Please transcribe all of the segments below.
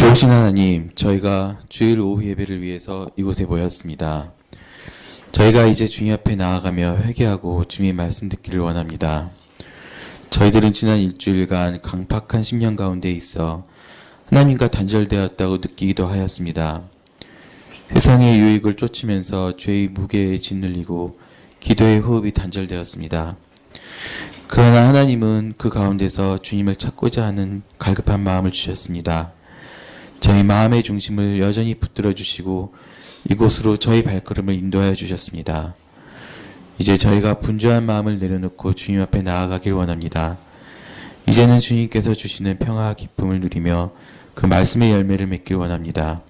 좋으신 하나님, 저희가 주일 오후 예배를 위해서 이곳에 모였습니다. 저희가 이제 주님 앞에 나아가며 회개하고 주님의 말씀 듣기를 원합니다. 저희들은 지난 일주일간 강팍한 심령 가운데 있어 하나님과 단절되었다고 느끼기도 하였습니다. 세상의 유익을 쫓으면서 죄의 무게에 짓눌리고 기도의 호흡이 단절되었습니다. 그러나 하나님은 그 가운데서 주님을 찾고자 하는 갈급한 마음을 주셨습니다. 저희 마음의 중심을 여전히 붙들어 주시고 이곳으로 저희 발걸음을 인도하여 주셨습니다. 이제 저희가 분주한 마음을 내려놓고 주님 앞에 나아가길 원합니다. 이제는 주님께서 주시는 평화와 기쁨을 누리며 그 말씀의 열매를 맺길 원합니다.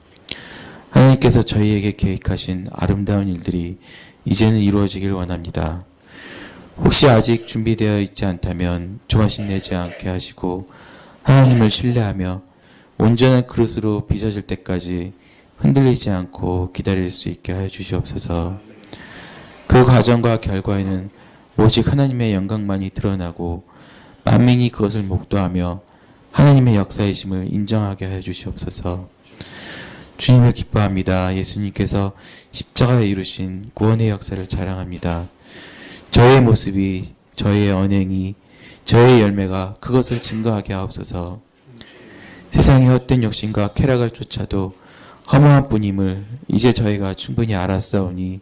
하나님께서 저희에게 계획하신 아름다운 일들이 이제는 이루어지길 원합니다. 혹시 아직 준비되어 있지 않다면 조바심 내지 않게 하시고 하나님을 신뢰하며 온전한 그릇으로 빚어질 때까지 흔들리지 않고 기다릴 수 있게 하여 주시옵소서. 그 과정과 결과에는 오직 하나님의 영광만이 드러나고 만민이 그것을 목도하며 하나님의 역사이심을 인정하게 하여 주시옵소서. 주님을 기뻐합니다. 예수님께서 십자가에 이루신 구원의 역사를 자랑합니다. 저의 모습이, 저의 언행이, 저의 열매가 그것을 증거하게 하옵소서. 세상의 헛된 욕심과 쾌락을 쫓아도 허무한 뿐임을 이제 저희가 충분히 알았사오니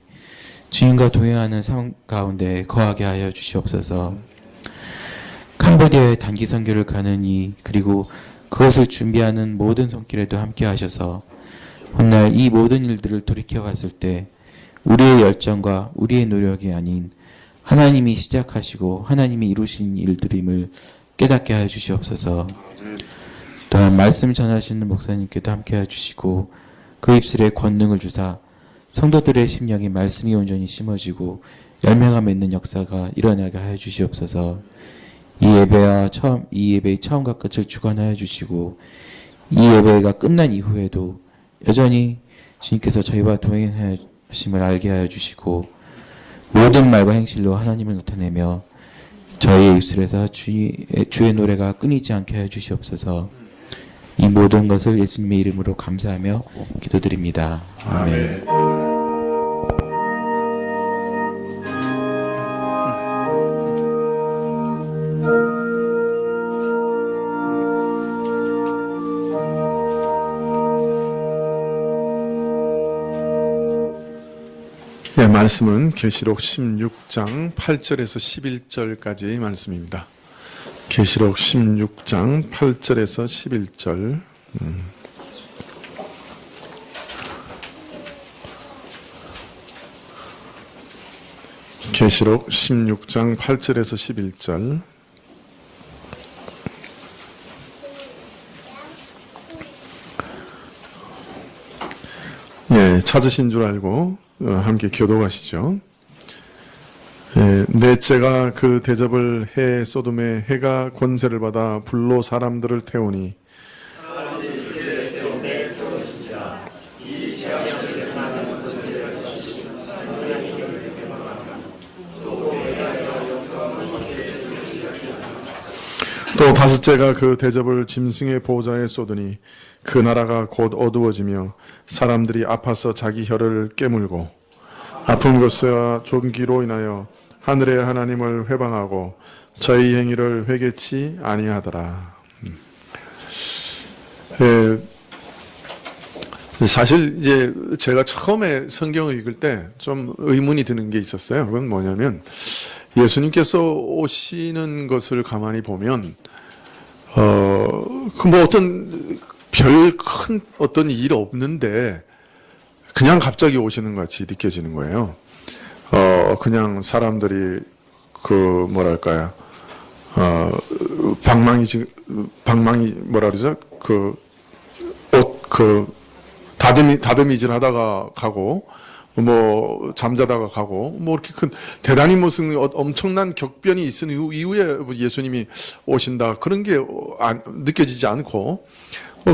주님과 동행하는 삶 가운데 거하게 하여 주시옵소서. 캄보디아에 단기 선교를 가는 이 그리고 그것을 준비하는 모든 손길에도 함께 하셔서 훗날 이 모든 일들을 돌이켜 봤을 때 우리의 열정과 우리의 노력이 아닌 하나님이 시작하시고 하나님이 이루신 일들임을 깨닫게 하여 주시옵소서. 또한 말씀 전하시는 목사님께도 함께해 주시고 그 입술에 권능을 주사 성도들의 심령에 말씀이 온전히 심어지고 열매가 맺는 역사가 일어나게 하여 주시옵소서. 이 예배의 처음과 끝을 주관하여 주시고 이 예배가 끝난 이후에도 여전히 주님께서 저희와 동행하심을 알게 하여 주시고 모든 말과 행실로 하나님을 나타내며 저희의 입술에서 주의 노래가 끊이지 않게 하여 주시옵소서. 이 모든 것을 예수님의 이름으로 감사하며 기도드립니다. 아멘. 예, 말씀은 계시록 16장 8절에서 11절까지의 말씀입니다. 계시록 16장 8절에서 11절. 계시록 16장 8절에서 11절. 예, 찾으신 줄 알고 함께 교독하시죠. 넷째가 그 대접을 해 소돔의 해가 권세를 받아 불로 사람들을 태우니 또 다섯째가 그 대접을 짐승의 보호자에 쏟으니 그 나라가 곧 어두워지며 사람들이 아파서 자기 혀를 깨물고 아픈 것과 존귀로 인하여 하늘의 하나님을 회방하고 저희 행위를 회개치 아니하더라. 사실 이제 제가 처음에 성경을 읽을 때 좀 의문이 드는 게 있었어요. 그건 뭐냐면 예수님께서 오시는 것을 가만히 보면 그 뭐 어떤 별 큰 어떤 일 없는데 그냥 갑자기 오시는 것 같이 느껴지는 거예요. 그냥 사람들이 그 뭐랄까요, 방망이 뭐라 그러죠? 그 옷 다듬이질 하다가 가고 뭐 잠자다가 가고 뭐 이렇게 큰 대단히 무슨 엄청난 격변이 있은 이후에 예수님이 오신다 그런 게 느껴지지 않고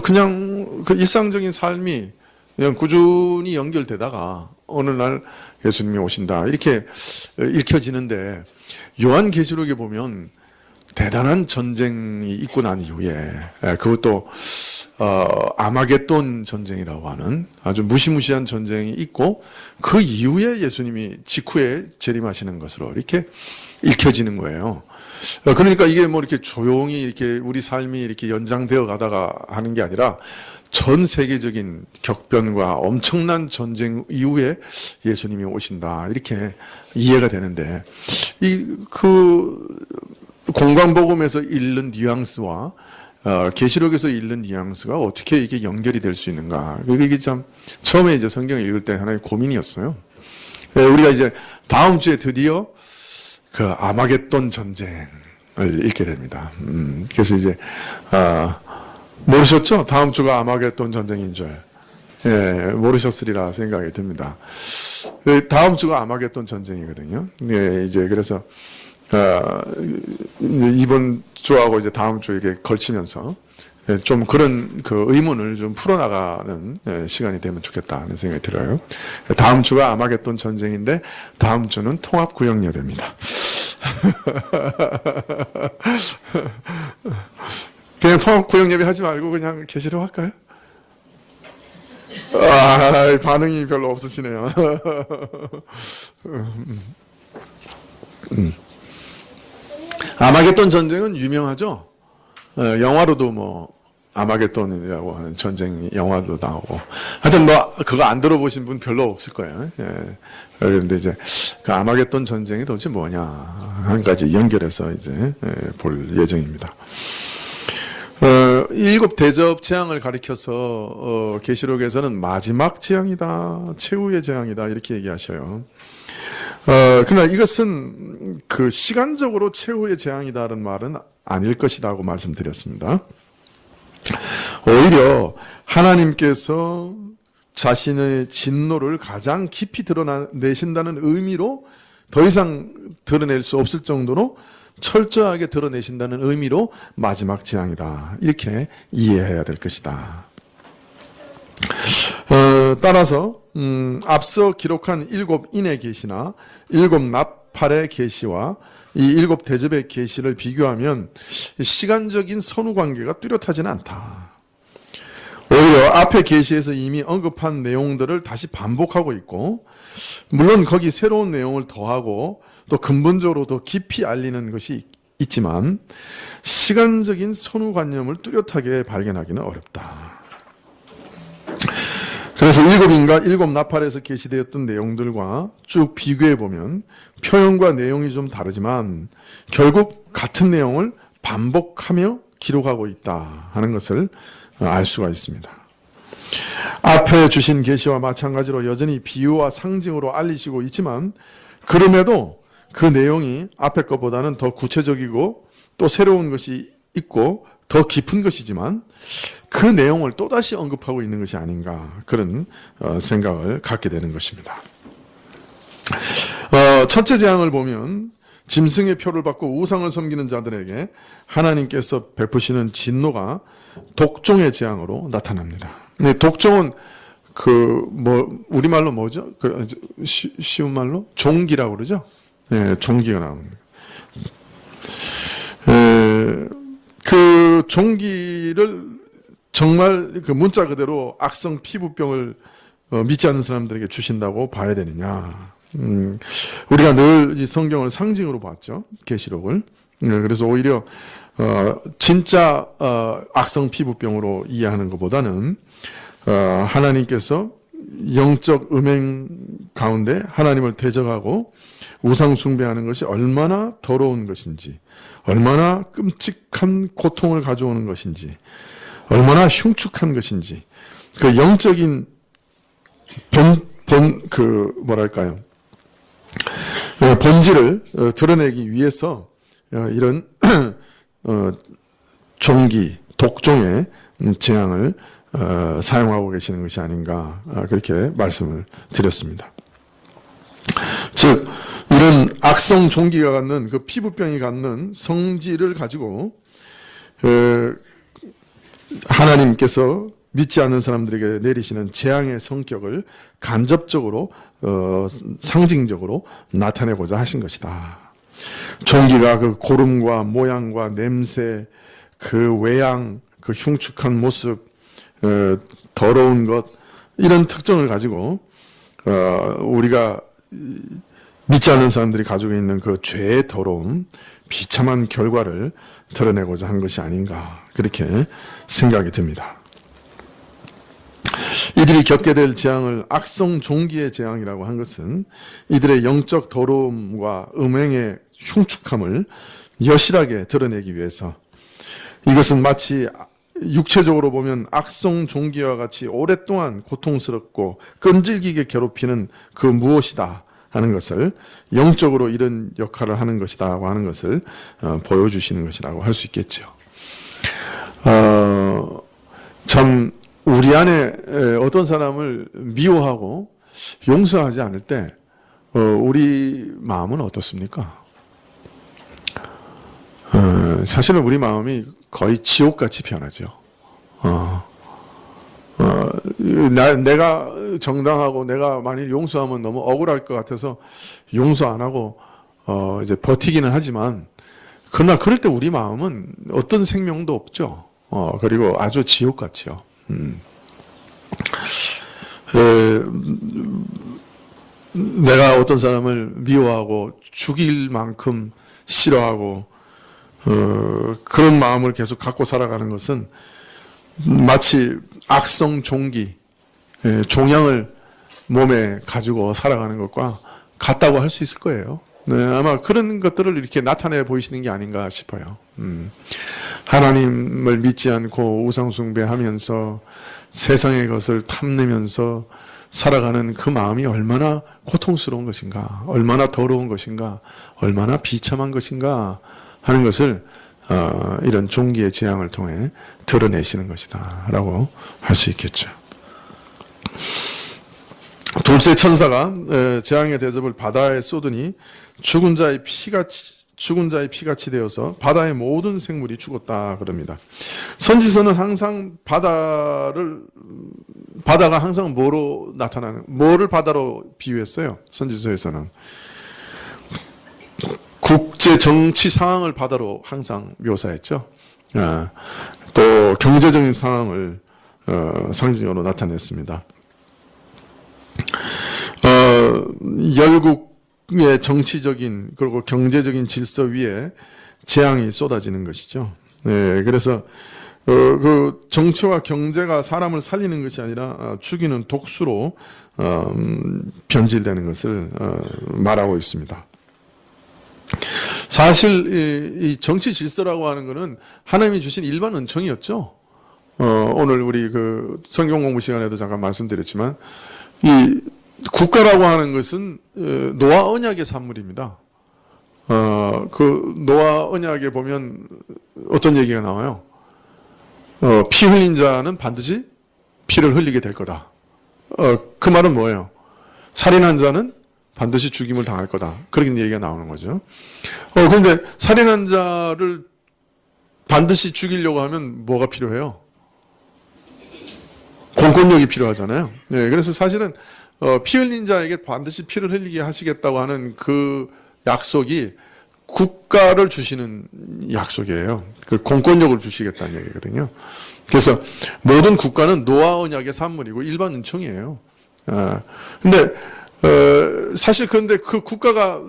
그냥 그 일상적인 삶이 그냥 꾸준히 연결되다가 어느 날 예수님이 오신다 이렇게 읽혀지는데 요한계시록에 보면 대단한 전쟁이 있고 난 이후에 그것도 아마겟돈 전쟁이라고 하는 아주 무시무시한 전쟁이 있고 그 이후에 예수님이 직후에 재림하시는 것으로 이렇게 읽혀지는 거예요. 그러니까 이게 뭐 이렇게 조용히 이렇게 우리 삶이 이렇게 연장되어 가다가 하는 게 아니라 전 세계적인 격변과 엄청난 전쟁 이후에 예수님이 오신다. 이렇게 이해가 되는데, 그 공관복음에서 읽는 뉘앙스와 계시록에서 읽는 뉘앙스가 어떻게 이게 연결이 될 수 있는가. 이게 참 처음에 이제 성경을 읽을 때 하나의 고민이었어요. 우리가 이제 다음 주에 드디어 그 아마겟돈 전쟁을 읽게 됩니다. 그래서 이제 모르셨죠? 다음 주가 아마겟돈 전쟁인 줄. 예, 모르셨으리라 생각이 듭니다. 다음 주가 아마겟돈 전쟁이거든요. 예, 이제 그래서 이번 주하고 이제 다음 주 이게 걸치면서 좀 그런 그 의문을 좀 풀어나가는 시간이 되면 좋겠다 하는 생각이 들어요. 다음 주가 아마겟돈 전쟁인데 다음 주는 통합구역예배입니다. 그냥 통합구역예배 하지 말고 그냥 계시록 할까요? 반응이 별로 없으시네요. 아마겟돈 전쟁은 유명하죠. 영화로도 뭐 아마겟돈이라고 하는 전쟁 영화도 나오고. 하여튼 뭐 그거 안 들어보신 분 별로 없을 거예요. 예. 그런데 이제 그 아마겟돈 전쟁이 도대체 뭐냐 한 가지 연결해서 이제 볼 예정입니다. 일곱 대접 재앙을 가리켜서 계시록에서는 마지막 재앙이다, 최후의 재앙이다 이렇게 얘기하셔요. 그러나 이것은 그 시간적으로 최후의 재앙이다라는 말은 아닐 것이라고 말씀드렸습니다. 오히려 하나님께서 자신의 진노를 가장 깊이 드러내신다는 의미로 더 이상 드러낼 수 없을 정도로 철저하게 드러내신다는 의미로 마지막 재앙이다. 이렇게 이해해야 될 것이다. 따라서 앞서 기록한 일곱 인의 계시나 일곱 나팔의 계시와 이 일곱 대접의 계시를 비교하면 시간적인 선후 관계가 뚜렷하지는 않다. 오히려 앞의 계시에서 이미 언급한 내용들을 다시 반복하고 있고, 물론 거기 새로운 내용을 더하고 또 근본적으로 더 깊이 알리는 것이 있지만 시간적인 선후관념을 뚜렷하게 발견하기는 어렵다. 그래서 일곱 인과 일곱 나팔에서 게시되었던 내용들과 쭉 비교해 보면 표현과 내용이 좀 다르지만 결국 같은 내용을 반복하며 기록하고 있다 하는 것을 알 수가 있습니다. 앞에 주신 계시와 마찬가지로 여전히 비유와 상징으로 알리시고 있지만 그럼에도 그 내용이 앞에 것보다는 더 구체적이고 또 새로운 것이 있고 더 깊은 것이지만 그 내용을 또다시 언급하고 있는 것이 아닌가 그런 생각을 갖게 되는 것입니다. 첫째 재앙을 보면 짐승의 표를 받고 우상을 섬기는 자들에게 하나님께서 베푸시는 진노가 독종의 재앙으로 나타납니다. 독종은 우리말로 뭐죠? 쉬운 말로 종기라고 그러죠? 네, 종기가 나옵니다. 그 종기를 정말 그 문자 그대로 악성 피부병을 믿지 않는 사람들에게 주신다고 봐야 되느냐? 우리가 늘 이 성경을 상징으로 봤죠, 계시록을. 그래서 오히려 진짜 악성 피부병으로 이해하는 것보다는 하나님께서 영적 음행 가운데 하나님을 대적하고 우상 숭배하는 것이 얼마나 더러운 것인지, 얼마나 끔찍한 고통을 가져오는 것인지, 얼마나 흉측한 것인지, 그 영적인 본질을 드러내기 위해서 이런 종기, 독종의 재앙을 사용하고 계시는 것이 아닌가 그렇게 말씀을 드렸습니다. 즉 이런 악성 종기가 갖는 그 피부병이 갖는 성질을 가지고 하나님께서 믿지 않는 사람들에게 내리시는 재앙의 성격을 간접적으로 상징적으로 나타내고자 하신 것이다. 종기가 그 고름과 모양과 냄새, 그 외양, 그 흉측한 모습, 더러운 것, 이런 특징을 가지고 우리가 믿지 않는 사람들이 가지고 있는 그 죄의 더러움, 비참한 결과를 드러내고자 한 것이 아닌가, 그렇게 생각이 듭니다. 이들이 겪게 될 재앙을 악성 종기의 재앙이라고 한 것은 이들의 영적 더러움과 음행의 흉측함을 여실하게 드러내기 위해서, 이것은 마치 육체적으로 보면 악성 종기와 같이 오랫동안 고통스럽고 끈질기게 괴롭히는 그 무엇이다 하는 것을, 영적으로 이런 역할을 하는 것이다고 하는 것을 보여주시는 것이라고 할 수 있겠죠. 참 우리 안에 어떤 사람을 미워하고 용서하지 않을 때 우리 마음은 어떻습니까? 사실은 우리 마음이 거의 지옥같이 변하죠. 내가 정당하고 내가 만일 용서하면 너무 억울할 것 같아서 용서 안 하고 이제 버티기는 하지만, 그러나 그럴 때 우리 마음은 어떤 생명도 없죠. 그리고 아주 지옥같이요. 내가 어떤 사람을 미워하고 죽일 만큼 싫어하고 그런 마음을 계속 갖고 살아가는 것은 마치 악성 종기, 종양을 몸에 가지고 살아가는 것과 같다고 할 수 있을 거예요. 네, 아마 그런 것들을 이렇게 나타내 보이시는 게 아닌가 싶어요. 하나님을 믿지 않고 우상숭배하면서 세상의 것을 탐내면서 살아가는 그 마음이 얼마나 고통스러운 것인가, 얼마나 더러운 것인가, 얼마나 비참한 것인가 하는 것을 이런 종기의 재앙을 통해 드러내시는 것이다 라고 할 수 있겠죠. 둘째 천사가 재앙의 대접을 바다에 쏟으니 죽은 자의 피같이 되어서 바다의 모든 생물이 죽었다 그럽니다. 선지서는 항상 바다가 항상 뭐로 뭐를 바다로 비유했어요? 선지서에서는 국제 정치 상황을 바다로 항상 묘사했죠. 또 경제적인 상황을 상징으로 나타냈습니다. 열국의 정치적인 그리고 경제적인 질서 위에 재앙이 쏟아지는 것이죠. 네, 그래서 그 정치와 경제가 사람을 살리는 것이 아니라 죽이는 독수로 변질되는 것을 말하고 있습니다. 사실 이 정치 질서라고 하는 것은 하나님이 주신 일반 은총이었죠. 오늘 우리 그 성경 공부 시간에도 잠깐 말씀드렸지만, 이 국가라고 하는 것은 노아 언약의 산물입니다. 그 노아 언약에 보면 어떤 얘기가 나와요? 피 흘린 자는 반드시 피를 흘리게 될 거다. 그 말은 뭐예요? 살인한 자는 반드시 죽임을 당할 거다. 그렇게 얘기가 나오는 거죠. 그런데 살인한 자를 반드시 죽이려고 하면 뭐가 필요해요? 공권력이 필요하잖아요. 네, 그래서 사실은 피 흘린 자에게 반드시 피를 흘리게 하시겠다고 하는 그 약속이 국가를 주시는 약속이에요. 그 공권력을 주시겠다는 얘기거든요. 그래서 모든 국가는 노아 언약의 산물이고 일반 은총이에요. 근데 사실 그런데 그 국가가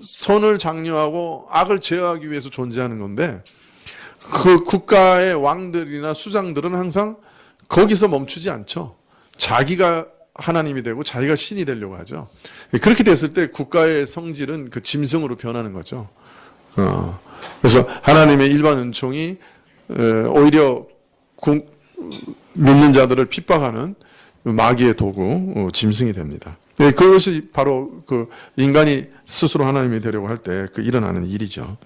선을 장려하고 악을 제어하기 위해서 존재하는 건데, 그 국가의 왕들이나 수장들은 항상 거기서 멈추지 않죠. 자기가 하나님이 되고 자기가 신이 되려고 하죠. 그렇게 됐을 때 국가의 성질은 그 짐승으로 변하는 거죠. 그래서 하나님의 일반 은총이 오히려 믿는 자들을 핍박하는 마귀의 도구, 짐승이 됩니다. 그것이 바로 그 인간이 스스로 하나님이 되려고 할 때 그 일어나는 일이죠.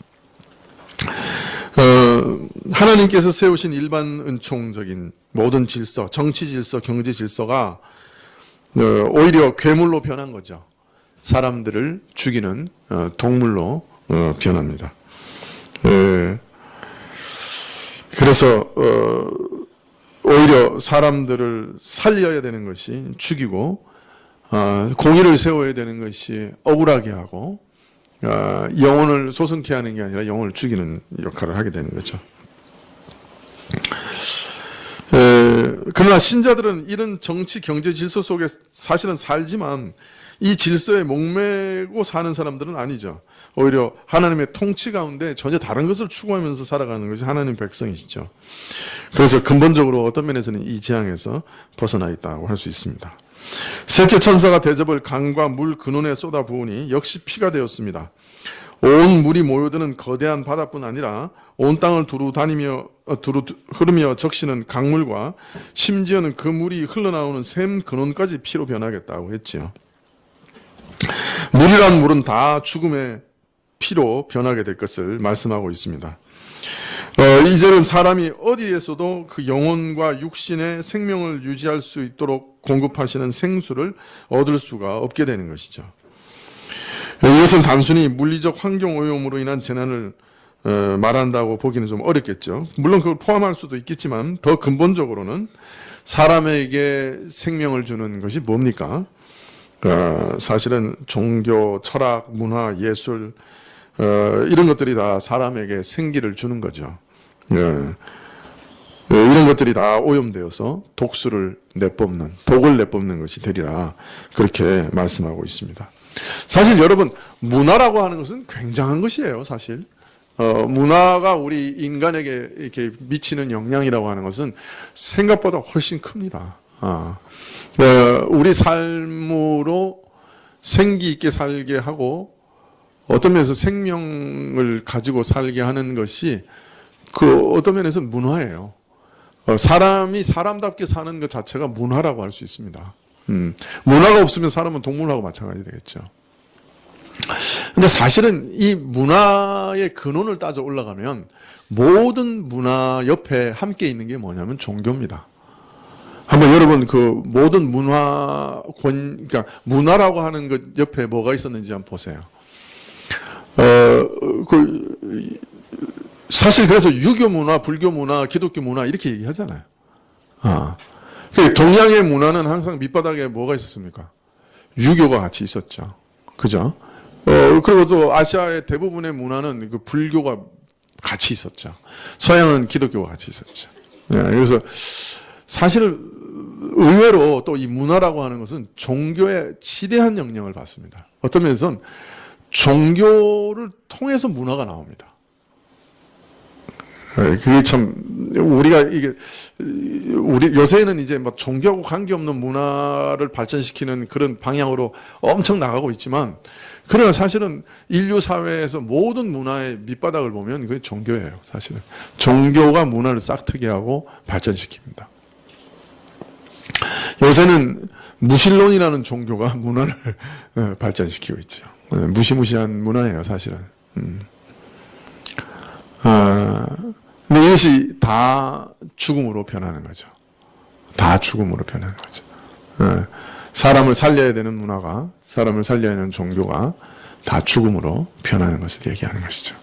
하나님께서 세우신 일반 은총적인 모든 질서, 정치 질서, 경제 질서가 오히려 괴물로 변한 거죠. 사람들을 죽이는 동물로 변합니다. 그래서 오히려 사람들을 살려야 되는 것이 죽이고, 공의를 세워야 되는 것이 억울하게 하고, 영혼을 소승케 하는 게 아니라 영혼을 죽이는 역할을 하게 되는 거죠. 그러나 신자들은 이런 정치 경제 질서 속에 사실은 살지만 이 질서에 목매고 사는 사람들은 아니죠. 오히려 하나님의 통치 가운데 전혀 다른 것을 추구하면서 살아가는 것이 하나님 백성이시죠. 그래서 근본적으로 어떤 면에서는 이 재앙에서 벗어나 있다고 할 수 있습니다. 셋째 천사가 대접을 강과 물 근원에 쏟아 부으니 역시 피가 되었습니다. 온 물이 모여드는 거대한 바다뿐 아니라 온 땅을 두루 흐르며 적시는 강물과 심지어는 그 물이 흘러나오는 샘 근원까지 피로 변하겠다고 했지요. 물이란 물은 다 죽음의 피로 변하게 될 것을 말씀하고 있습니다. 이제는 사람이 어디에서도 그 영혼과 육신의 생명을 유지할 수 있도록 공급하시는 생수를 얻을 수가 없게 되는 것이죠. 이것은 단순히 물리적 환경 오염으로 인한 재난을 말한다고 보기는 좀 어렵겠죠. 물론 그걸 포함할 수도 있겠지만 더 근본적으로는 사람에게 생명을 주는 것이 뭡니까? 사실은 종교, 철학, 문화, 예술 이런 것들이 다 사람에게 생기를 주는 거죠. 이런 것들이 다 오염되어서 독을 내뿜는 것이 되리라 그렇게 말씀하고 있습니다. 사실 여러분 문화라고 하는 것은 굉장한 것이에요. 사실 문화가 우리 인간에게 이렇게 미치는 영향이라고 하는 것은 생각보다 훨씬 큽니다. 우리 삶으로 생기 있게 살게 하고 어떤 면에서 생명을 가지고 살게 하는 것이 그 어떤 면에서 문화예요. 사람이 사람답게 사는 것 자체가 문화라고 할 수 있습니다. 문화가 없으면 사람은 동물하고 마찬가지 되겠죠. 근데 사실은 이 문화의 근원을 따져 올라가면 모든 문화 옆에 함께 있는 게 뭐냐면 종교입니다. 한번 여러분 그 모든 그러니까 문화라고 하는 것 옆에 뭐가 있었는지 한번 보세요. 사실 그래서 유교 문화, 불교 문화, 기독교 문화 이렇게 얘기하잖아요. 동양의 문화는 항상 밑바닥에 뭐가 있었습니까? 유교가 같이 있었죠. 그죠? 그리고 또 아시아의 대부분의 문화는 그 불교가 같이 있었죠. 서양은 기독교가 같이 있었죠. 그래서 사실 의외로 또 이 문화라고 하는 것은 종교에 지대한 영향을 받습니다. 어떤 면에서는 종교를 통해서 문화가 나옵니다. 그게 참 우리 요새는 이제 뭐 종교하고 관계없는 문화를 발전시키는 그런 방향으로 엄청 나가고 있지만 그러나 사실은 인류 사회에서 모든 문화의 밑바닥을 보면 그게 종교예요. 사실은 종교가 문화를 싹트게 하고 발전시킵니다. 요새는 무신론이라는 종교가 문화를 발전시키고 있죠. 무시무시한 문화예요, 사실은. 근데 이것이 다 죽음으로 변하는 거죠. 다 죽음으로 변하는 거죠. 사람을 살려야 되는 문화가, 사람을 살려야 하는 종교가 다 죽음으로 변하는 것을 얘기하는 것이죠.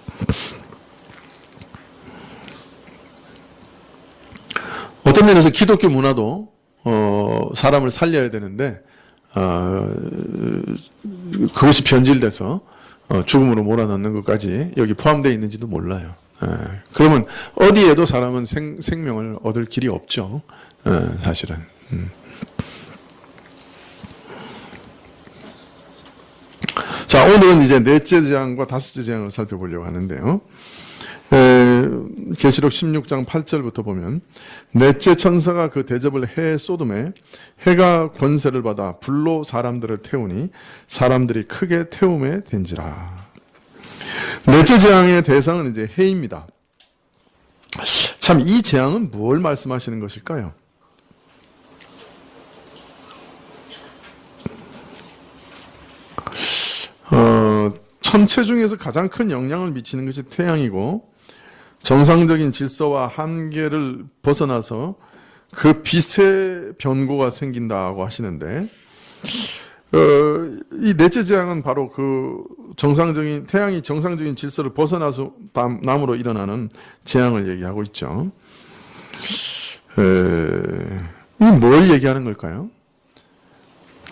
어떤 면에서 기독교 문화도 사람을 살려야 되는데 그것이 변질돼서 죽음으로 몰아넣는 것까지 여기 포함되어 있는지도 몰라요. 그러면 어디에도 사람은 생명을 얻을 길이 없죠. 사실은. 자, 오늘은 이제 넷째 재앙과 다섯째 재앙을 살펴보려고 하는데요. 계시록 16장 8절부터 보면 넷째 천사가 그 대접을 해 쏟음에 해가 권세를 받아 불로 사람들을 태우니 사람들이 크게 태움에 된지라. 넷째 재앙의 대상은 이제 해입니다. 참 이 재앙은 뭘 말씀하시는 것일까요? 천체 중에서 가장 큰 영향을 미치는 것이 태양이고 정상적인 질서와 한계를 벗어나서 그 빛의 변고가 생긴다고 하시는데 이 넷째 재앙은 바로 그 태양이 정상적인 질서를 벗어나서 남으로 일어나는 재앙을 얘기하고 있죠. 뭘 얘기하는 걸까요?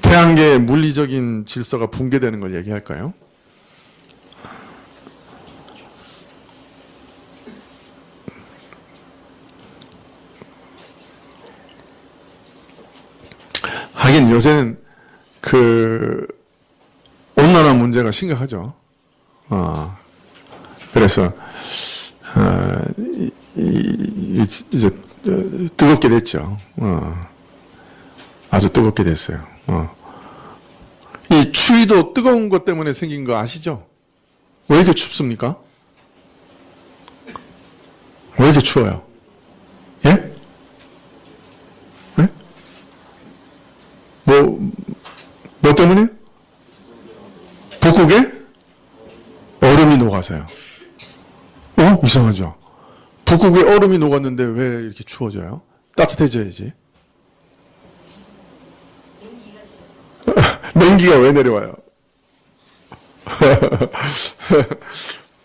태양계의 물리적인 질서가 붕괴되는 걸 얘기할까요? 하긴 요새는 그 온난화 문제가 심각하죠. 그래서 이제 뜨겁게 됐죠. 아주 뜨겁게 됐어요. 이 추위도 뜨거운 것 때문에 생긴 거 아시죠? 왜 이렇게 춥습니까? 왜 이렇게 추워요? 예? 예? 뭐 때문에? 북극에 얼음이 녹아서요. 이상하죠? 북극에 얼음이 녹았는데 왜 이렇게 추워져요? 따뜻해져야지. 냉기가 왜 내려와요?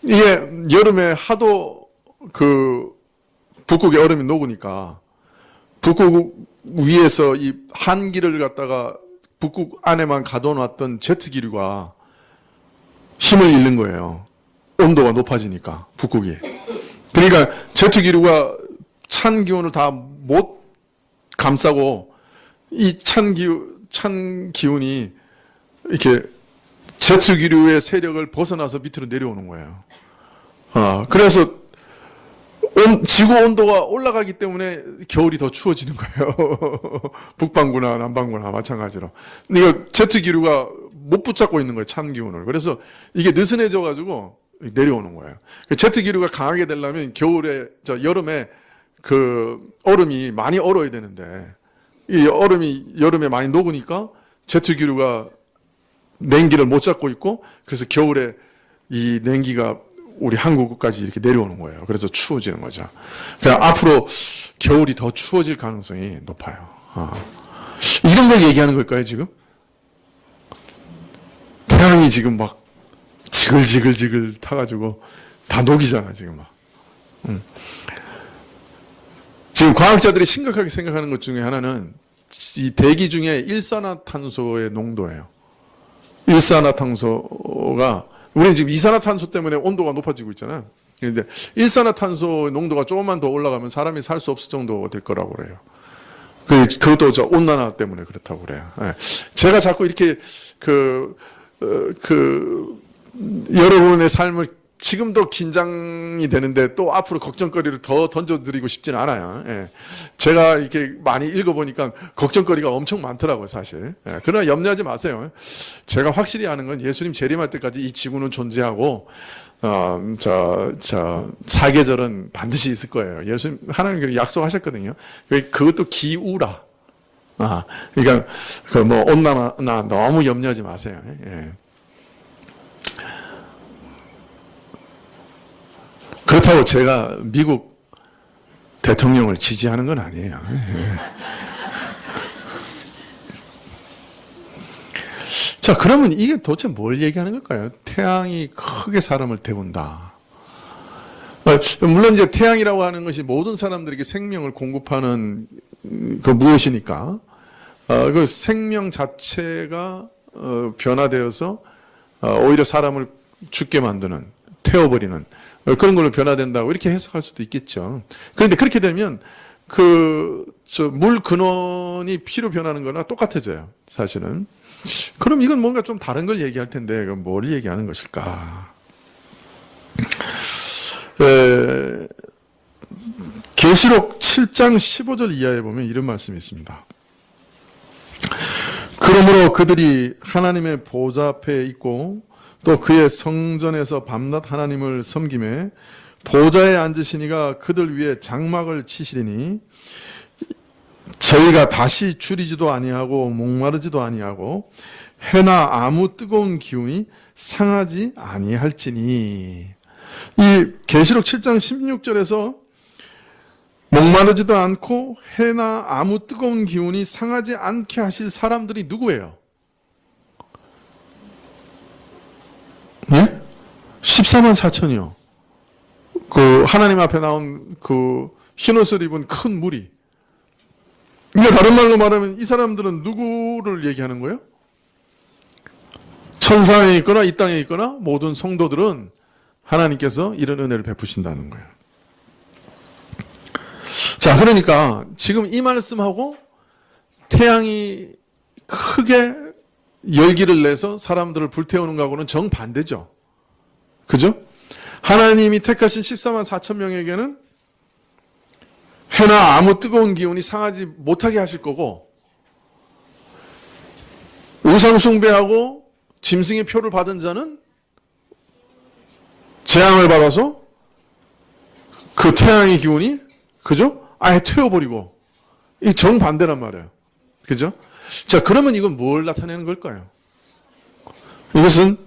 이게 여름에 하도 그 북극의 얼음이 녹으니까 북극 위에서 이 한기를 갖다가 북극 안에만 가둬놨던 제트기류가 힘을 잃는 거예요. 온도가 높아지니까 북극이. 그러니까 제트기류가 찬 기온을 다 못 감싸고 이 찬 기운이 이렇게 제트기류의 세력을 벗어나서 밑으로 내려오는 거예요. 그래서 지구 온도가 올라가기 때문에 겨울이 더 추워지는 거예요. 북반구나 남반구나 마찬가지로. 이거 제트기류가 못 붙잡고 있는 거예요. 찬 기운을. 그래서 이게 느슨해져 가지고 내려오는 거예요. 제트기류가 강하게 되려면 여름에 그 얼음이 많이 얼어야 되는데 이 얼음이 여름에 많이 녹으니까 제트기류가 냉기를 못 잡고 있고 그래서 겨울에 이 냉기가 우리 한국까지 이렇게 내려오는 거예요. 그래서 추워지는 거죠. 그러니까 앞으로 겨울이 더 추워질 가능성이 높아요. 이런 걸 얘기하는 걸까요, 지금? 태양이 지금 막 지글지글 타가지고 다 녹이잖아, 지금 막. 지금 과학자들이 심각하게 생각하는 것 중에 하나는 이 대기 중에 일산화탄소의 농도예요. 일산화탄소가 우리는 지금 이산화탄소 때문에 온도가 높아지고 있잖아요. 그런데 일산화탄소 농도가 조금만 더 올라가면 사람이 살 수 없을 정도 될 거라고 그래요. 그것도 저 온난화 때문에 그렇다고 그래요. 제가 자꾸 이렇게 여러분의 삶을 지금도 긴장이 되는데 또 앞으로 걱정거리를 더 던져드리고 싶지는 않아요. 제가 이렇게 많이 읽어보니까 걱정거리가 엄청 많더라고요, 사실. 그러나 염려하지 마세요. 제가 확실히 아는 건 예수님 재림할 때까지 이 지구는 존재하고, 사계절은 반드시 있을 거예요. 예수님, 하나님 약속하셨거든요. 그것도 기우라. 그러니까, 온난화나 너무 염려하지 마세요. 그렇다고 제가 미국 대통령을 지지하는 건 아니에요. 자, 그러면 이게 도대체 뭘 얘기하는 걸까요? 태양이 크게 사람을 태운다. 물론 이제 태양이라고 하는 것이 모든 사람들에게 생명을 공급하는 그 무엇이니까 그 생명 자체가 변화되어서 오히려 사람을 죽게 만드는, 태워버리는 그런 걸로 변화된다고 이렇게 해석할 수도 있겠죠. 그런데 그렇게 되면 물 근원이 피로 변하는 거나 똑같아져요, 사실은. 그럼 이건 뭔가 좀 다른 걸 얘기할 텐데, 그럼 뭘 얘기하는 것일까? 계시록 7장 15절 이하에 보면 이런 말씀이 있습니다. 그러므로 그들이 하나님의 보좌 앞에 있고 또 그의 성전에서 밤낮 하나님을 섬김에 보좌에 앉으시니가 그들 위에 장막을 치시리니 저희가 다시 줄이지도 아니하고 목마르지도 아니하고 해나 아무 뜨거운 기운이 상하지 아니할지니. 이 계시록 7장 16절에서 목마르지도 않고 해나 아무 뜨거운 기운이 상하지 않게 하실 사람들이 누구예요? 예? 14만 4천이요. 그 하나님 앞에 나온 그 흰옷을 입은 큰 무리. 그러니까 다른 말로 말하면 이 사람들은 누구를 얘기하는 거예요? 천상에 있거나 이 땅에 있거나 모든 성도들은 하나님께서 이런 은혜를 베푸신다는 거예요. 자, 그러니까 지금 이 말씀하고 태양이 크게 열기를 내서 사람들을 불태우는 것하고는 정반대죠. 그죠? 하나님이 택하신 14만 4천 명에게는 해나 아무 뜨거운 기운이 상하지 못하게 하실 거고, 우상 숭배하고 짐승의 표를 받은 자는 재앙을 받아서 그 태양의 기운이, 그죠? 아예 태워버리고, 이 정반대란 말이에요. 그죠? 자, 그러면 이건 뭘 나타내는 걸까요? 이것은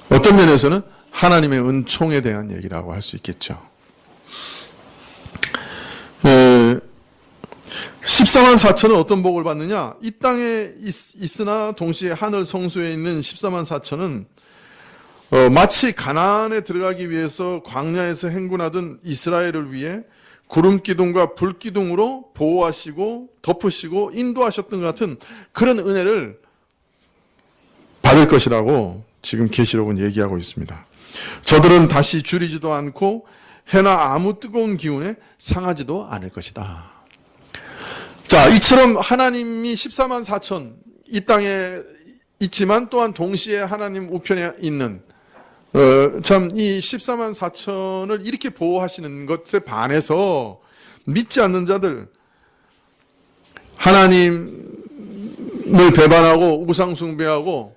어떤 면에서는 하나님의 은총에 대한 얘기라고 할 수 있겠죠. 14만 4천은 어떤 복을 받느냐? 이 땅에 있으나 동시에 하늘 성수에 있는 14만 4천은 마치 가나안에 들어가기 위해서 광야에서 행군하던 이스라엘을 위해 구름 기둥과 불 기둥으로 보호하시고 덮으시고 인도하셨던 것 같은 그런 은혜를 받을 것이라고 지금 계시록은 얘기하고 있습니다. 저들은 다시 줄이지도 않고 해나 아무 뜨거운 기운에 상하지도 않을 것이다. 자, 이처럼 하나님이 14만 4천 이 땅에 있지만 또한 동시에 하나님 우편에 있는 참 이 14만 4천을 이렇게 보호하시는 것에 반해서 믿지 않는 자들, 하나님을 배반하고 우상 숭배하고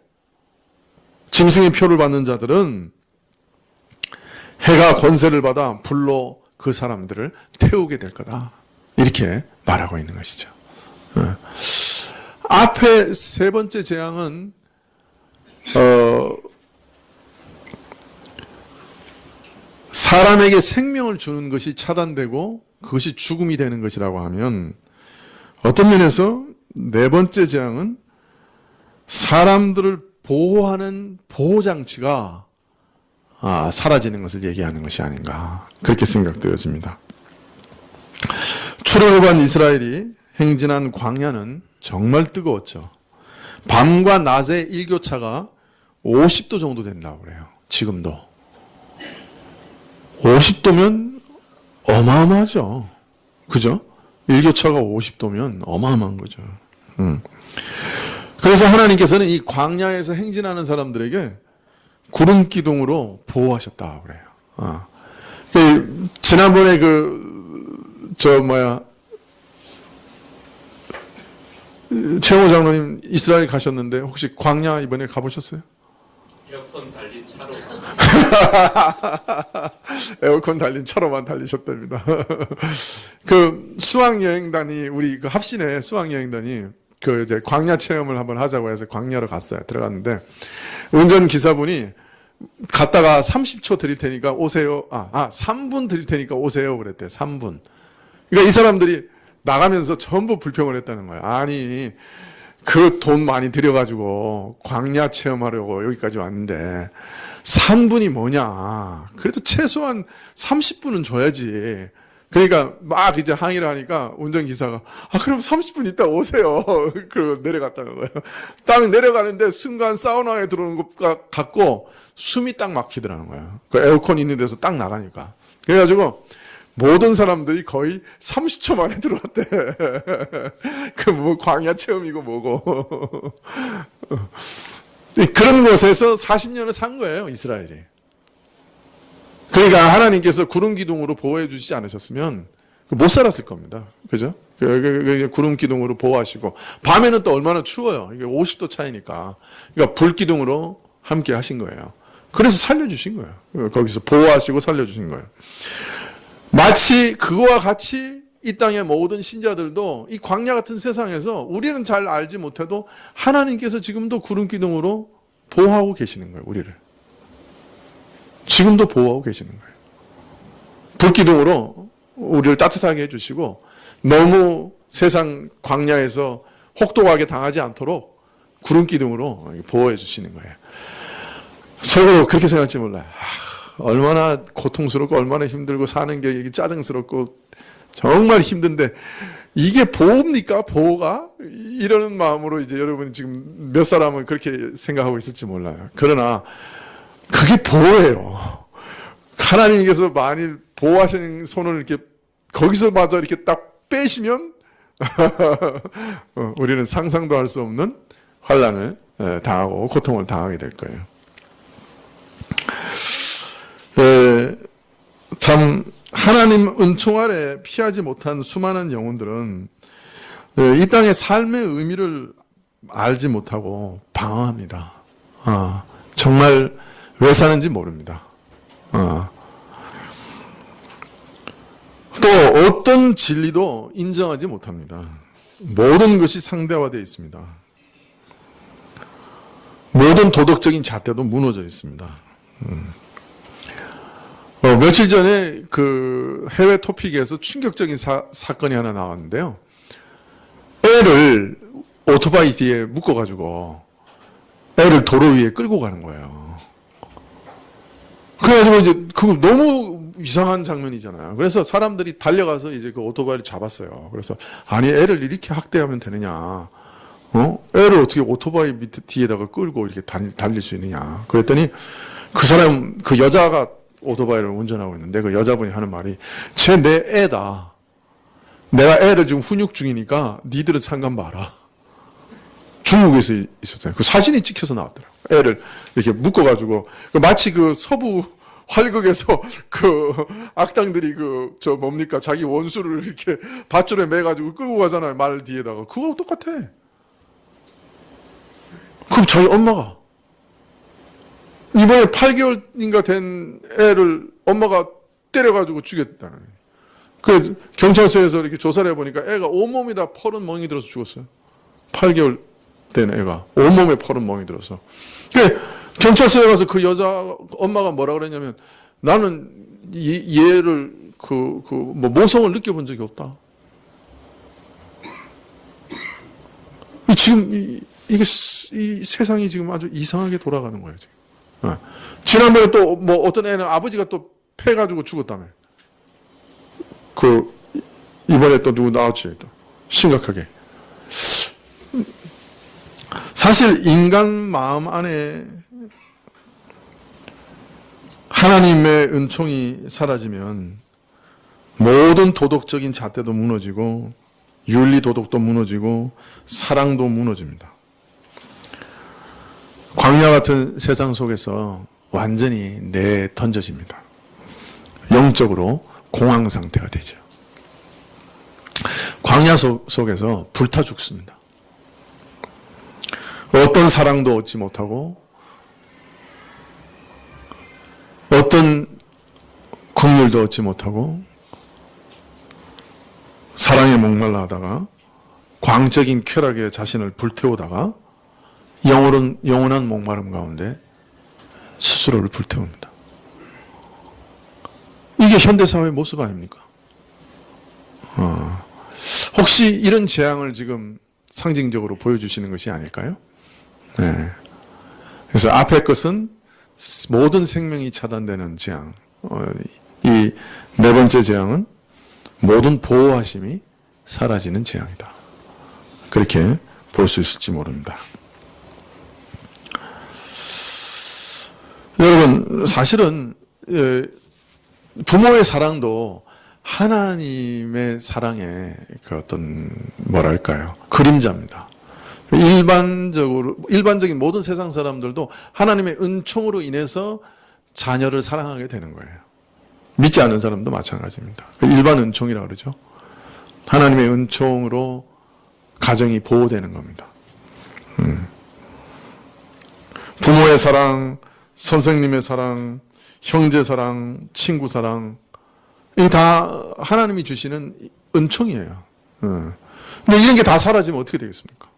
짐승의 표를 받는 자들은 해가 권세를 받아 불로 그 사람들을 태우게 될 거다. 이렇게 말하고 있는 것이죠. 앞에 세 번째 재앙은 사람에게 생명을 주는 것이 차단되고 그것이 죽음이 되는 것이라고 하면, 어떤 면에서 네 번째 재앙은 사람들을 보호하는 보호장치가 사라지는 것을 얘기하는 것이 아닌가, 그렇게 생각되어집니다. 출애굽한 이스라엘이 행진한 광야는 정말 뜨거웠죠. 밤과 낮의 일교차가 50도 정도 된다고 그래요. 지금도 50도면 어마어마하죠. 그죠? 일교차가 50도면 어마어마한 거죠. 그래서 하나님께서는 이 광야에서 행진하는 사람들에게 구름 기둥으로 보호하셨다고 그래요. 지난번에 최모 장로님 이스라엘 가셨는데 혹시 광야 이번에 가보셨어요? 에어컨 달린 차로 에어컨 달린 차로만 달리셨답니다. 그 수학여행단이, 우리 그 합신의 수학여행단이 그 이제 광야 체험을 한번 하자고 해서 광야로 갔어요. 들어갔는데 운전기사분이 갔다가 30초 드릴 테니까 오세요. 3분 드릴 테니까 오세요. 그랬대요. 3분. 그러니까 이 사람들이 나가면서 전부 불평을 했다는 거예요. 아니, 그 돈 많이 들여가지고 광야 체험하려고 여기까지 왔는데 3분이 뭐냐. 그래도 최소한 30분은 줘야지. 그러니까 막 이제 항의를 하니까 운전기사가 그럼 30분 있다 오세요. 그러고 내려갔다는 거예요. 딱 내려가는데 순간 사우나에 들어오는 것 같고 숨이 딱 막히더라는 거예요. 그 에어컨 있는 데서 딱 나가니까. 그래가지고 모든 사람들이 거의 30초 만에 들어왔대. 그 뭐 광야 체험이고 뭐고. 그런 곳에서 40년을 산 거예요, 이스라엘이. 그러니까 하나님께서 구름 기둥으로 보호해 주시지 않으셨으면 못 살았을 겁니다. 그죠? 구름 기둥으로 보호하시고, 밤에는 또 얼마나 추워요. 이게 50도 차이니까. 그러니까 불 기둥으로 함께 하신 거예요. 그래서 살려주신 거예요. 거기서 보호하시고 살려주신 거예요. 마치 그거와 같이 이 땅의 모든 신자들도 이 광야 같은 세상에서 우리는 잘 알지 못해도 하나님께서 지금도 구름 기둥으로 보호하고 계시는 거예요, 우리를. 지금도 보호하고 계시는 거예요. 불기둥으로 우리를 따뜻하게 해주시고 너무 세상 광야에서 혹독하게 당하지 않도록 구름기둥으로 보호해 주시는 거예요. 속으로 그렇게 생각할지 몰라요. 얼마나 고통스럽고 얼마나 힘들고 사는 게 짜증스럽고 정말 힘든데 이게 보호입니까? 보호가? 이러는 마음으로 이제 여러분이 지금 몇 사람은 그렇게 생각하고 있을지 몰라요. 그러나 그게 보호예요. 하나님께서 만일 보호하시는 손을 이렇게 거기서마저 이렇게 딱 빼시면 우리는 상상도 할 수 없는 환난을 당하고 고통을 당하게 될 거예요. 참 하나님 은총 아래 피하지 못한 수많은 영혼들은 이 땅의 삶의 의미를 알지 못하고 방황합니다. 정말 왜 사는지 모릅니다. 또 어떤 진리도 인정하지 못합니다. 모든 것이 상대화되어 있습니다. 모든 도덕적인 잣대도 무너져 있습니다. 며칠 전에 그 해외 토픽에서 충격적인 사건이 하나 나왔는데요. 애를 오토바이 뒤에 묶어가지고 애를 도로 위에 끌고 가는 거예요. 그래가지고 이제 그거 너무 이상한 장면이잖아요. 그래서 사람들이 달려가서 이제 그 오토바이를 잡았어요. 그래서 아니 애를 이렇게 학대하면 되느냐? 애를 어떻게 오토바이 밑에 뒤에다가 끌고 이렇게 달릴 수 있느냐? 그랬더니 그 여자가 오토바이를 운전하고 있는데 그 여자분이 하는 말이 쟤 내 애다. 내가 애를 지금 훈육 중이니까 니들은 상관 마라. 중국에서 있었어요. 그 사진이 찍혀서 나왔더라고요. 애를 이렇게 묶어가지고 마치 그 서부 활극에서 그 악당들이 뭡니까 자기 원수를 이렇게 밧줄에 매가지고 끌고 가잖아요. 말 뒤에다가 그거 똑같아. 그럼 자기 엄마가 이번에 8개월인가 된 애를 엄마가 때려가지고 죽였다는 거예요. 그 경찰서에서 이렇게 조사를 해보니까 애가 온몸이 다 펄은 멍이 들어서 죽었어요. 8개월 된 애가 온몸에 펄은 멍이 들어서. 경찰서에 가서 그 여자 엄마가 뭐라 그랬냐면 나는 얘를 모성을 느껴본 적이 없다. 지금 이게 이 세상이 지금 아주 이상하게 돌아가는 거예요. 지금. 지난번에 또 어떤 애는 아버지가 또 패가지고 죽었다며. 이번에 또 누구 나왔지 또 심각하게. 사실 인간 마음 안에 하나님의 은총이 사라지면 모든 도덕적인 잣대도 무너지고 윤리 도덕도 무너지고 사랑도 무너집니다. 광야 같은 세상 속에서 완전히 내던져집니다. 영적으로 공황 상태가 되죠. 광야 속에서 불타 죽습니다. 어떤 사랑도 얻지 못하고 어떤 긍휼도 얻지 못하고 사랑에 목말라 하다가 광적인 쾌락에 자신을 불태우다가 영원한 목마름 가운데 스스로를 불태웁니다. 이게 현대사회의 모습 아닙니까? 혹시 이런 재앙을 지금 상징적으로 보여주시는 것이 아닐까요? 네. 그래서 앞에 것은 모든 생명이 차단되는 재앙. 이 네 번째 재앙은 모든 보호하심이 사라지는 재앙이다. 그렇게 볼 수 있을지 모릅니다. 여러분, 사실은 부모의 사랑도 하나님의 사랑의 그림자입니다. 일반적인 모든 세상 사람들도 하나님의 은총으로 인해서 자녀를 사랑하게 되는 거예요. 믿지 않는 사람도 마찬가지입니다. 일반 은총이라고 그러죠. 하나님의 은총으로 가정이 보호되는 겁니다. 부모의 사랑, 선생님의 사랑, 형제 사랑, 친구 사랑, 이게 다 하나님이 주시는 은총이에요. 근데 이런 게 다 사라지면 어떻게 되겠습니까?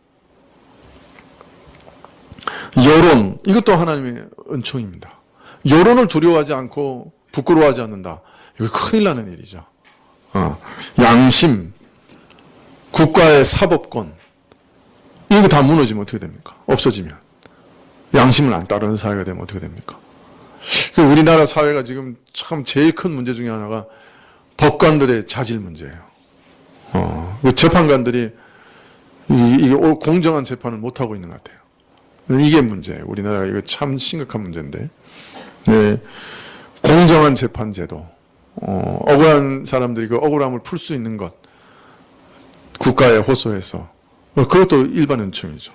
여론, 이것도 하나님의 은총입니다. 여론을 두려워하지 않고 부끄러워하지 않는다. 이거 큰일 나는 일이죠. 양심, 국가의 사법권, 이거 다 무너지면 어떻게 됩니까? 없어지면. 양심을 안 따르는 사회가 되면 어떻게 됩니까? 우리나라 사회가 지금 참 제일 큰 문제 중에 하나가 법관들의 자질 문제예요. 재판관들이 이게 공정한 재판을 못하고 있는 것 같아요. 이게 문제예요. 우리나라가 이거 참 심각한 문제인데. 네. 공정한 재판 제도, 억울한 사람들이 그 억울함을 풀 수 있는 것, 국가에 호소해서 그것도 일반 은총이죠.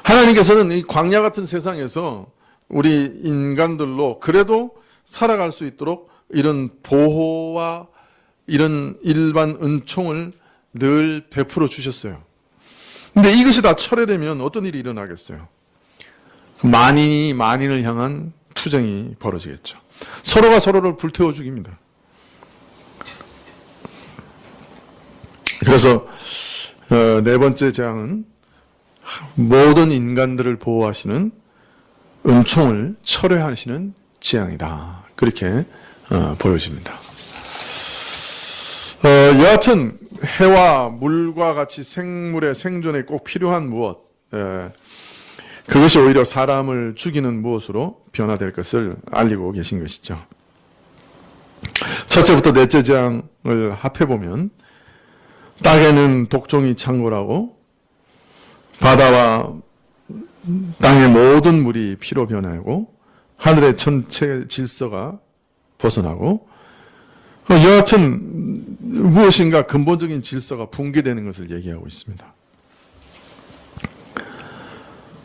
하나님께서는 이 광야 같은 세상에서 우리 인간들로 그래도 살아갈 수 있도록 이런 보호와 이런 일반 은총을 늘 베풀어 주셨어요. 근데 이것이 다 철회되면 어떤 일이 일어나겠어요? 만인이 만인을 향한 투쟁이 벌어지겠죠. 서로가 서로를 불태워 죽입니다. 그래서 네 번째 재앙은 모든 인간들을 보호하시는 은총을 철회하시는 재앙이다. 그렇게 보여집니다. 여하튼 해와 물과 같이 생물의 생존에 꼭 필요한 무엇, 그것이 오히려 사람을 죽이는 무엇으로 변화될 것을 알리고 계신 것이죠. 첫째부터 넷째 재앙을 합해보면 땅에는 독종이 창궐하고 바다와 땅의 모든 물이 피로 변하고 하늘의 전체 질서가 벗어나고 여하튼 무엇인가 근본적인 질서가 붕괴되는 것을 얘기하고 있습니다.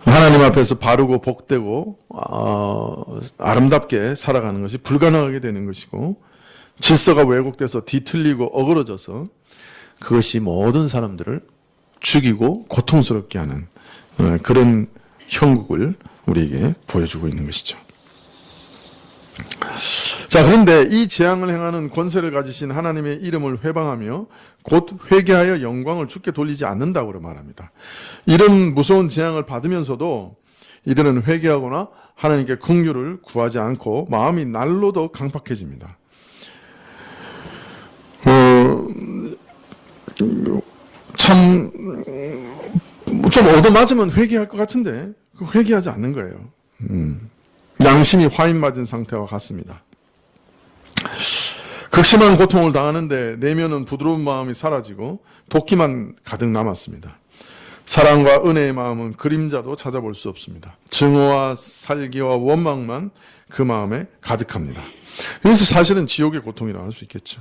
하나님 앞에서 바르고 복되고 아름답게 살아가는 것이 불가능하게 되는 것이고 질서가 왜곡돼서 뒤틀리고 어그러져서 그것이 모든 사람들을 죽이고 고통스럽게 하는 그런 형국을 우리에게 보여주고 있는 것이죠. 자, 그런데 이 재앙을 행하는 권세를 가지신 하나님의 이름을 회방하며 곧 회개하여 영광을 주께 돌리지 않는다고 말합니다. 이런 무서운 재앙을 받으면서도 이들은 회개하거나 하나님께 긍휼을 구하지 않고 마음이 날로 더 강팍해집니다. 참 좀 얻어맞으면 회개할 것 같은데 회개하지 않는 거예요. 양심이 화인 맞은 상태와 같습니다. 극심한 고통을 당하는데 내면은 부드러운 마음이 사라지고 도끼만 가득 남았습니다. 사랑과 은혜의 마음은 그림자도 찾아볼 수 없습니다. 증오와 살기와 원망만 그 마음에 가득합니다. 이것이 사실은 지옥의 고통이라고 할 수 있겠죠.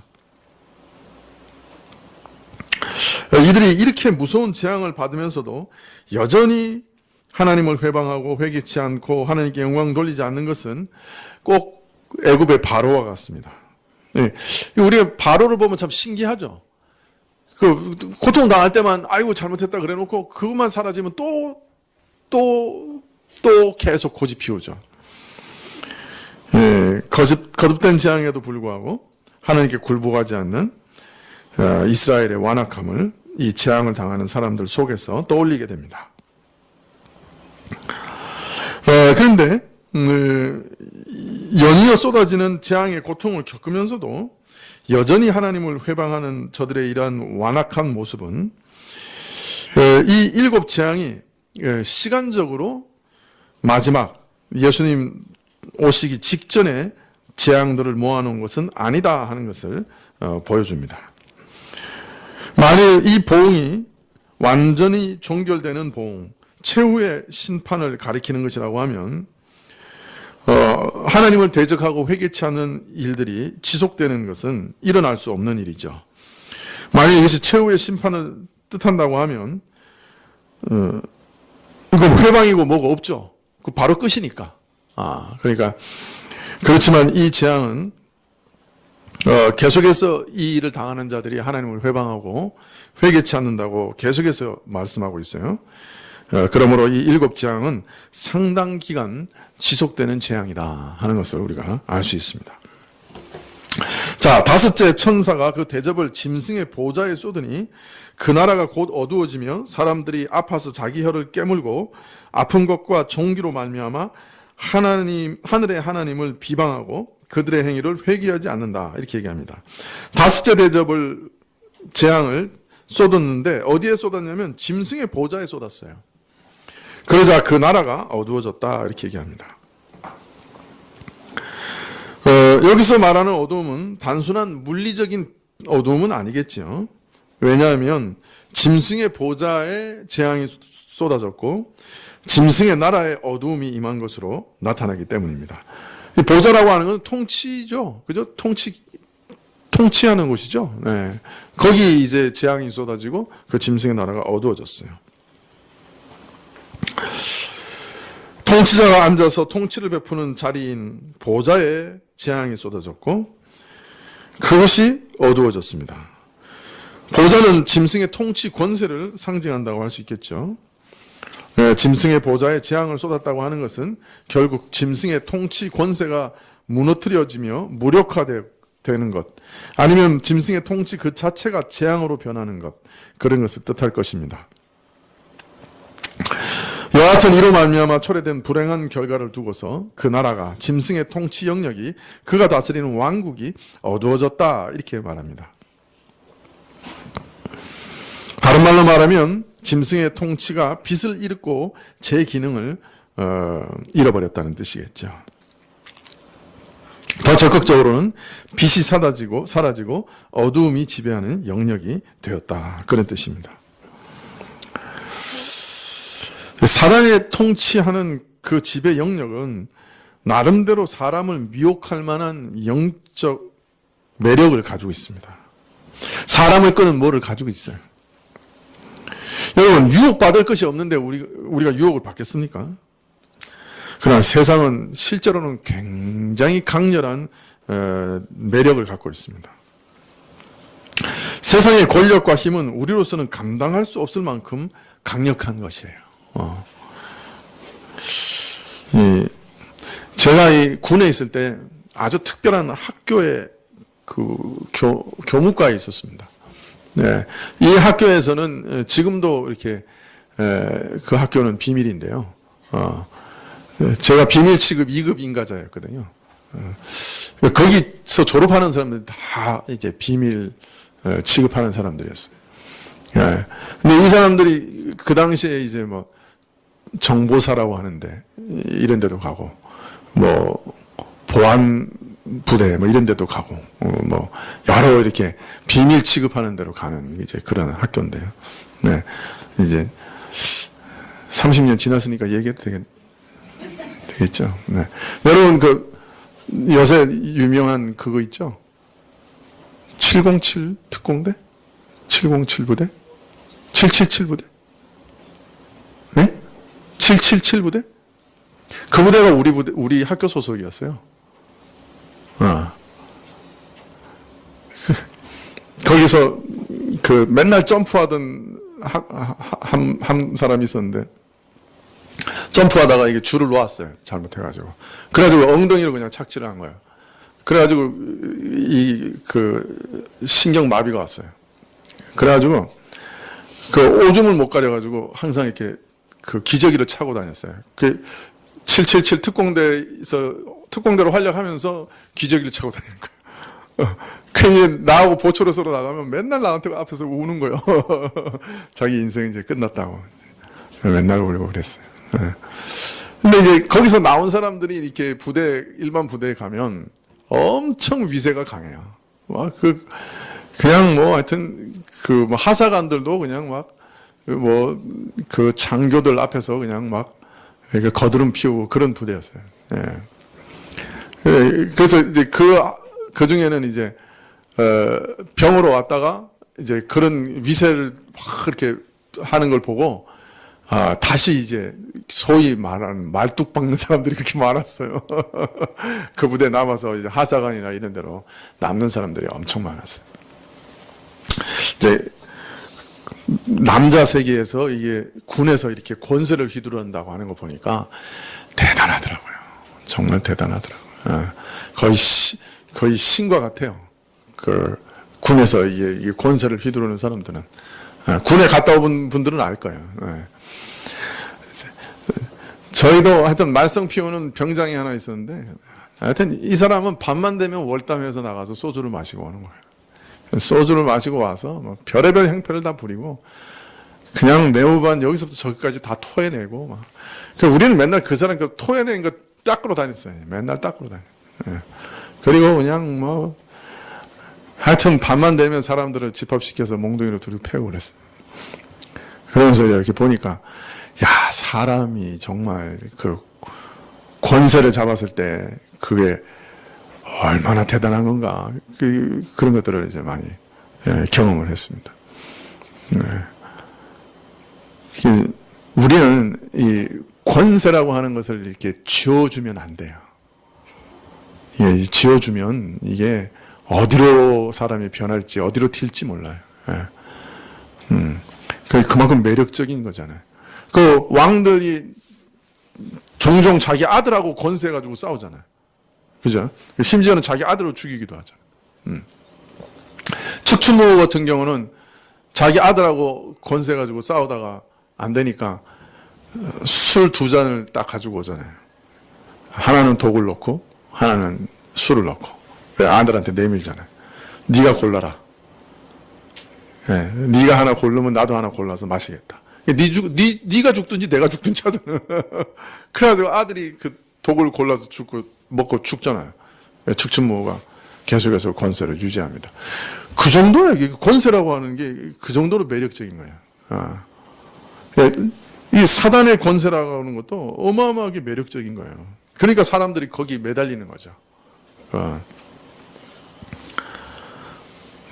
이들이 이렇게 무서운 재앙을 받으면서도 여전히 하나님을 회방하고 회개치 않고 하나님께 영광 돌리지 않는 것은 꼭 애굽의 바로와 같습니다. 네. 우리가 바로를 보면 참 신기하죠. 그 고통 당할 때만 아이고 잘못했다 그래놓고 그것만 사라지면 또 계속 고집 피우죠. 네. 거듭된 재앙에도 불구하고 하나님께 굴복하지 않는 이스라엘의 완악함을 이 재앙을 당하는 사람들 속에서 떠올리게 됩니다. 그런데 연이어 쏟아지는 재앙의 고통을 겪으면서도 여전히 하나님을 회방하는 저들의 이러한 완악한 모습은 이 일곱 재앙이 시간적으로 마지막 예수님 오시기 직전에 재앙들을 모아놓은 것은 아니다 하는 것을 보여줍니다. 만일 이 보응이 완전히 종결되는 보응, 최후의 심판을 가리키는 것이라고 하면 하나님을 대적하고 회개치 않는 일들이 지속되는 것은 일어날 수 없는 일이죠. 만약 이것이 최후의 심판을 뜻한다고 하면 이거 회방이고 뭐가 없죠. 그 바로 끝이니까. 그러니까 그렇지만 이 재앙은 계속해서 이 일을 당하는 자들이 하나님을 회방하고 회개치 않는다고 계속해서 말씀하고 있어요. 그러므로 이 일곱 재앙은 상당 기간 지속되는 재앙이다 하는 것을 우리가 알 수 있습니다. 자, 다섯째 천사가 그 대접을 짐승의 보좌에 쏟으니 그 나라가 곧 어두워지며 사람들이 아파서 자기 혀를 깨물고 아픈 것과 종기로 말미암아 하늘의 하나님을 비방하고 그들의 행위를 회개하지 않는다 이렇게 얘기합니다. 다섯째 대접을 재앙을 쏟았는데 어디에 쏟았냐면 짐승의 보좌에 쏟았어요. 그러자 그 나라가 어두워졌다 이렇게 얘기합니다. 여기서 말하는 어두움은 단순한 물리적인 어두움은 아니겠지요. 왜냐하면 짐승의 보좌에 재앙이 쏟아졌고 짐승의 나라에 어두움이 임한 것으로 나타나기 때문입니다. 이 보좌라고 하는 건 통치죠. 그죠? 통치하는 곳이죠. 네. 거기 이제 재앙이 쏟아지고 그 짐승의 나라가 어두워졌어요. 통치자가 앉아서 통치를 베푸는 자리인 보좌에 재앙이 쏟아졌고 그것이 어두워졌습니다. 보좌는 짐승의 통치 권세를 상징한다고 할 수 있겠죠. 네, 짐승의 보좌에 재앙을 쏟았다고 하는 것은 결국 짐승의 통치 권세가 무너뜨려지며 무력화되는 것, 아니면 짐승의 통치 그 자체가 재앙으로 변하는 것, 그런 것을 뜻할 것입니다. 여하튼 이로 말미암아 초래된 불행한 결과를 두고서 그 나라가 짐승의 통치 영역이 그가 다스리는 왕국이 어두워졌다 이렇게 말합니다. 다른 말로 말하면 짐승의 통치가 빛을 잃고 제 기능을 잃어버렸다는 뜻이겠죠. 더 적극적으로는 빛이 사라지고 어두움이 지배하는 영역이 되었다. 그런 뜻입니다. 사단이 통치하는 그 지배 영역은 나름대로 사람을 미혹할 만한 영적 매력을 가지고 있습니다. 사람을 끄는 뭐를 가지고 있어요. 여러분, 유혹받을 것이 없는데 우리가 유혹을 받겠습니까? 그러나 세상은 실제로는 굉장히 강렬한 매력을 갖고 있습니다. 세상의 권력과 힘은 우리로서는 감당할 수 없을 만큼 강력한 것이에요. 제가 이 군에 있을 때 아주 특별한 학교에 그 교무과에 있었습니다. 네, 이 학교에서는 지금도 이렇게 그 학교는 비밀인데요. 제가 비밀 취급 2급 인가자였거든요. 거기서 졸업하는 사람들 다 이제 비밀 취급하는 사람들이었어요. 예. 근데 이 사람들이 그 당시에 이제 뭐 정보사라고 하는데 이런 데도 가고 뭐 보안 부대 뭐 이런 데도 가고 뭐 여러 이렇게 비밀 취급하는 데로 가는 이제 그런 학교인데요. 네. 이제 30년 지났으니까 얘기해도 되겠죠. 네. 여러분 그 요새 유명한 그거 있죠? 707 특공대? 707 부대? 777 부대? 네? 777 부대? 그 부대가 우리 학교 소속이었어요. 거기서 그 맨날 점프하던 한 사람이 있었는데 점프하다가 이게 줄을 놓았어요. 잘못해가지고. 그래가지고 엉덩이로 그냥 착지를 한 거예요. 그래가지고 그 신경마비가 왔어요. 그래가지고 그 오줌을 못 가려가지고 항상 이렇게 그 기저귀를 차고 다녔어요. 그 777 특공대로 활약하면서 기저귀를 차고 다니는 거예요. 괜히 나하고 보초로 서로 나가면 맨날 나한테 앞에서 우는 거예요. 자기 인생이 이제 끝났다고. 맨날 울고 그랬어요. 근데 이제 거기서 나온 사람들이 이렇게 일반 부대에 가면 엄청 위세가 강해요. 그냥 뭐 하여튼 그 뭐 하사관들도 그냥 막 뭐 그 장교들 앞에서 그냥 막 이렇게 거드름 피우고 그런 부대였어요. 예. 그래서 이제 그 중에는 이제 병으로 왔다가 이제 그런 위세를 막 이렇게 하는 걸 보고 다시 이제 소위 말하는 말뚝 박는 사람들이 그렇게 많았어요. 그 부대에 남아서 이제 하사관이나 이런 데로 남는 사람들이 엄청 많았어요. 이제 남자 세계에서 이게 군에서 이렇게 권세를 휘두른다고 하는 거 보니까 대단하더라고요. 정말 대단하더라고요. 거의 신과 같아요. 그 군에서 이게 권세를 휘두르는 사람들은 군에 갔다 온 분들은 알 거예요. 저희도 하여튼 말썽 피우는 병장이 하나 있었는데 하여튼 이 사람은 밤만 되면 월담회에서 나가서 소주를 마시고 오는 거예요. 소주를 마시고 와서 뭐 별의별 행패를 다 부리고 그냥 내후반 여기서부터 저기까지 다 토해내고 막. 우리는 맨날 그 사람 그 토해낸 거 닦으러 다녔어요. 맨날 닦으러 다녔어요. 그리고 그냥 뭐 하여튼 밤만 되면 사람들을 집합시켜서 몽둥이로 두르고 패고 그랬어요. 그러면서 이렇게 보니까 야, 사람이 정말 그 권세를 잡았을 때 그게 얼마나 대단한 건가. 그런 것들을 이제 많이 경험을 했습니다. 우리는 이 권세라고 하는 것을 이렇게 쥐어주면 안 돼요. 쥐어주면 이게 어디로 사람이 변할지, 어디로 튈지 몰라요. 그만큼 매력적인 거잖아요. 그 왕들이 종종 자기 아들하고 권세해가지고 싸우잖아요. 그죠? 심지어는 자기 아들을 죽이기도 하잖아요. 측춘모 같은 경우는 자기 아들하고 권세해가지고 싸우다가 안 되니까 술 2잔을 딱 가지고 오잖아요. 하나는 독을 넣고 하나는 술을 넣고 아들한테 내밀잖아요. 네가 골라라. 네가 하나 고르면 나도 하나 골라서 마시겠다. 네가 죽든지 내가 죽든지 하잖아요. 그래가지고 아들이 그 독을 골라서 먹고 죽잖아요. 측춘모가 계속해서 권세를 유지합니다. 그 정도예요. 권세라고 하는 게 그 정도로 매력적인 거예요. 이 사단의 권세라고 하는 것도 어마어마하게 매력적인 거예요. 그러니까 사람들이 거기 매달리는 거죠.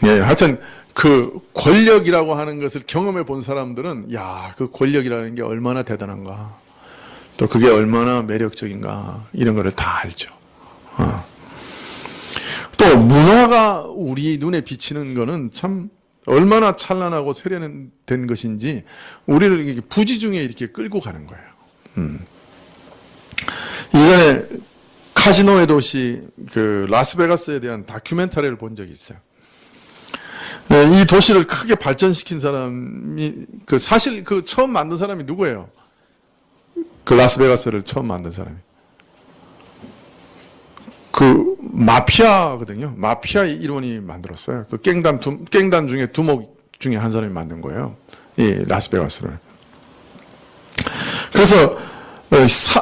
하여튼 그 권력이라고 하는 것을 경험해 본 사람들은 그 권력이라는 게 얼마나 대단한가, 또 그게 얼마나 매력적인가, 이런 거를 다 알죠. 또 문화가 우리 눈에 비치는 거는 참 얼마나 찬란하고 세련된 것인지 우리를 이렇게 부지중에 이렇게 끌고 가는 거예요. 이전에 카지노의 도시 그 라스베가스에 대한 다큐멘터리를 본 적이 있어요. 이 도시를 크게 발전시킨 사람이 사실 처음 만든 사람이 누구예요? 그 라스베가스를 처음 만든 사람이 마피아거든요. 마피아 일원이 만들었어요. 깽단 중에 두목 중에 한 사람이 만든 거예요. 이 라스베가스를. 그래서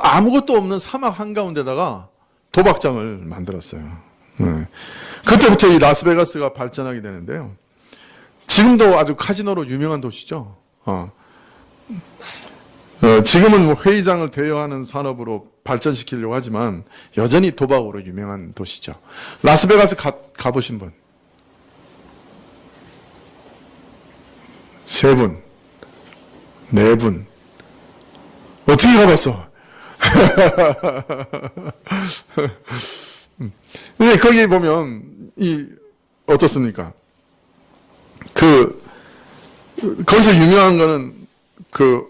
아무것도 없는 사막 한가운데다가 도박장을 만들었어요. 그때부터 이 라스베가스가 발전하게 되는데요. 지금도 아주 카지노로 유명한 도시죠. 지금은 회의장을 대여하는 산업으로 발전시키려고 하지만 여전히 도박으로 유명한 도시죠. 라스베가스 가보신 분? 3분, 4분. 어떻게 가봤어? 근데 거기 보면 어떻습니까? 거기서 유명한 거는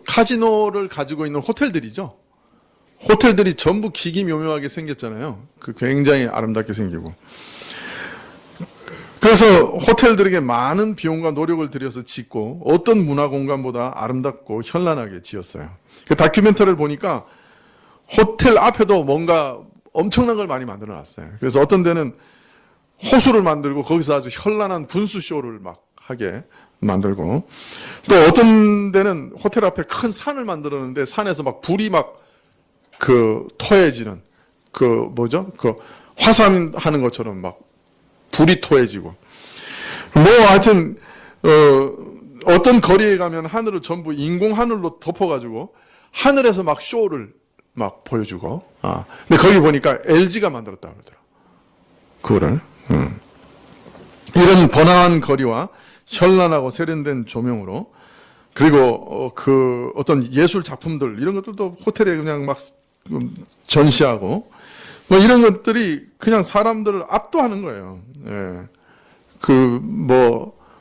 카지노를 가지고 있는 호텔들이죠. 호텔들이 전부 기기묘묘하게 생겼잖아요. 굉장히 아름답게 생기고. 그래서 호텔들에게 많은 비용과 노력을 들여서 짓고 어떤 문화공간보다 아름답고 현란하게 지었어요. 그 다큐멘터리를 보니까 호텔 앞에도 뭔가 엄청난 걸 많이 만들어 놨어요. 그래서 어떤 데는 호수를 만들고 거기서 아주 현란한 분수쇼를 막 하게 만들고, 또 어떤 데는 호텔 앞에 큰 산을 만들었는데 산에서 막 불이 막 토해지는 화산하는 것처럼 막 불이 토해지고, 하여튼 어떤 거리에 가면 하늘을 전부 인공 하늘로 덮어가지고 하늘에서 막 쇼를 막 보여주고. 근데 거기 보니까 LG가 만들었다 그러더라. 그거를. 이런 번화한 거리와 현란하고 세련된 조명으로, 그리고 어떤 예술 작품들 이런 것들도 호텔에 그냥 막 전시하고 이런 것들이 그냥 사람들을 압도하는 거예요.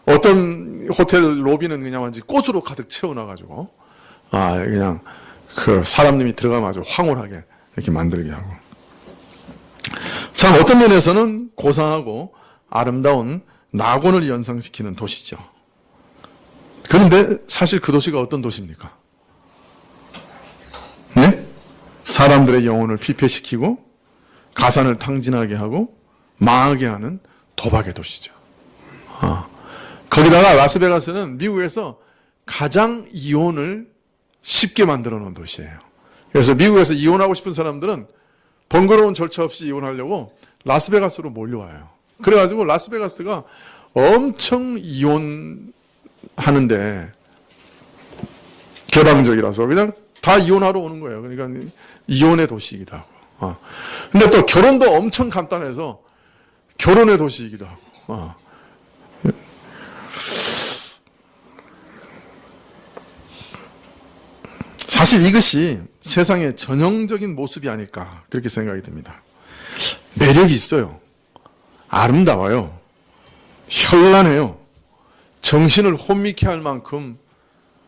어떤 호텔 로비는 그냥 완전 꽃으로 가득 채워놔가지고 그냥 사람들이 들어가면 아주 황홀하게 이렇게 만들게 하고. 참 어떤 면에서는 고상하고 아름다운 낙원을 연상시키는 도시죠. 그런데 사실 그 도시가 어떤 도시입니까? 네? 사람들의 영혼을 피폐시키고 가산을 탕진하게 하고 망하게 하는 도박의 도시죠. 거기다가 라스베가스는 미국에서 가장 이혼을 쉽게 만들어 놓은 도시예요. 그래서 미국에서 이혼하고 싶은 사람들은 번거로운 절차 없이 이혼하려고 라스베가스로 몰려와요. 그래가지고 라스베가스가 엄청 이혼하는데 개방적이라서 그냥 다 이혼하러 오는 거예요. 그러니까 이혼의 도시이기도 하고. 근데 또 결혼도 엄청 간단해서 결혼의 도시이기도 하고. 사실 이것이 세상의 전형적인 모습이 아닐까 그렇게 생각이 듭니다. 매력이 있어요. 아름다워요. 현란해요. 정신을 혼미케 할 만큼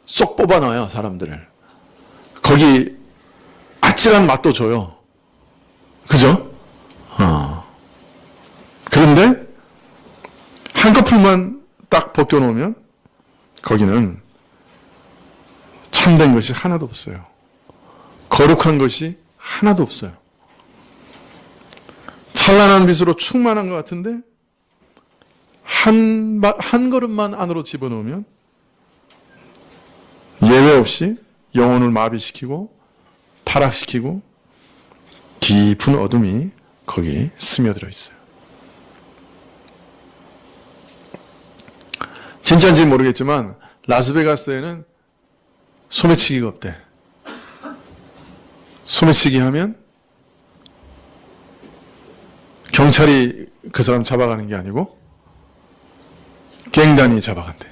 쏙 뽑아놔요, 사람들을. 거기 아찔한 맛도 줘요. 그죠? 그런데 한꺼풀만 딱 벗겨놓으면 거기는 참된 것이 하나도 없어요. 거룩한 것이 하나도 없어요. 찬란한 빛으로 충만한 것 같은데 한 걸음만 안으로 집어넣으면 예외 없이 영혼을 마비시키고 타락시키고 깊은 어둠이 거기 스며들어 있어요. 진짜인지 모르겠지만 라스베가스에는 소매치기가 없대. 소매치기 하면 경찰이 그 사람 잡아가는 게 아니고 갱단이 잡아간대.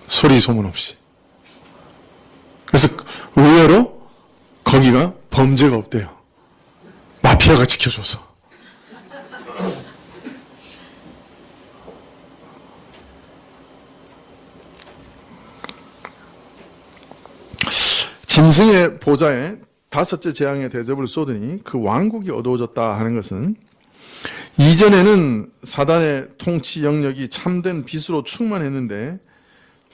소리 소문 없이. 그래서 의외로 거기가 범죄가 없대요. 마피아가 지켜줘서. 짐승의 보좌에 다섯째 재앙의 대접을 쏟으니 그 왕국이 어두워졌다 하는 것은 이전에는 사단의 통치 영역이 참된 빛으로 충만했는데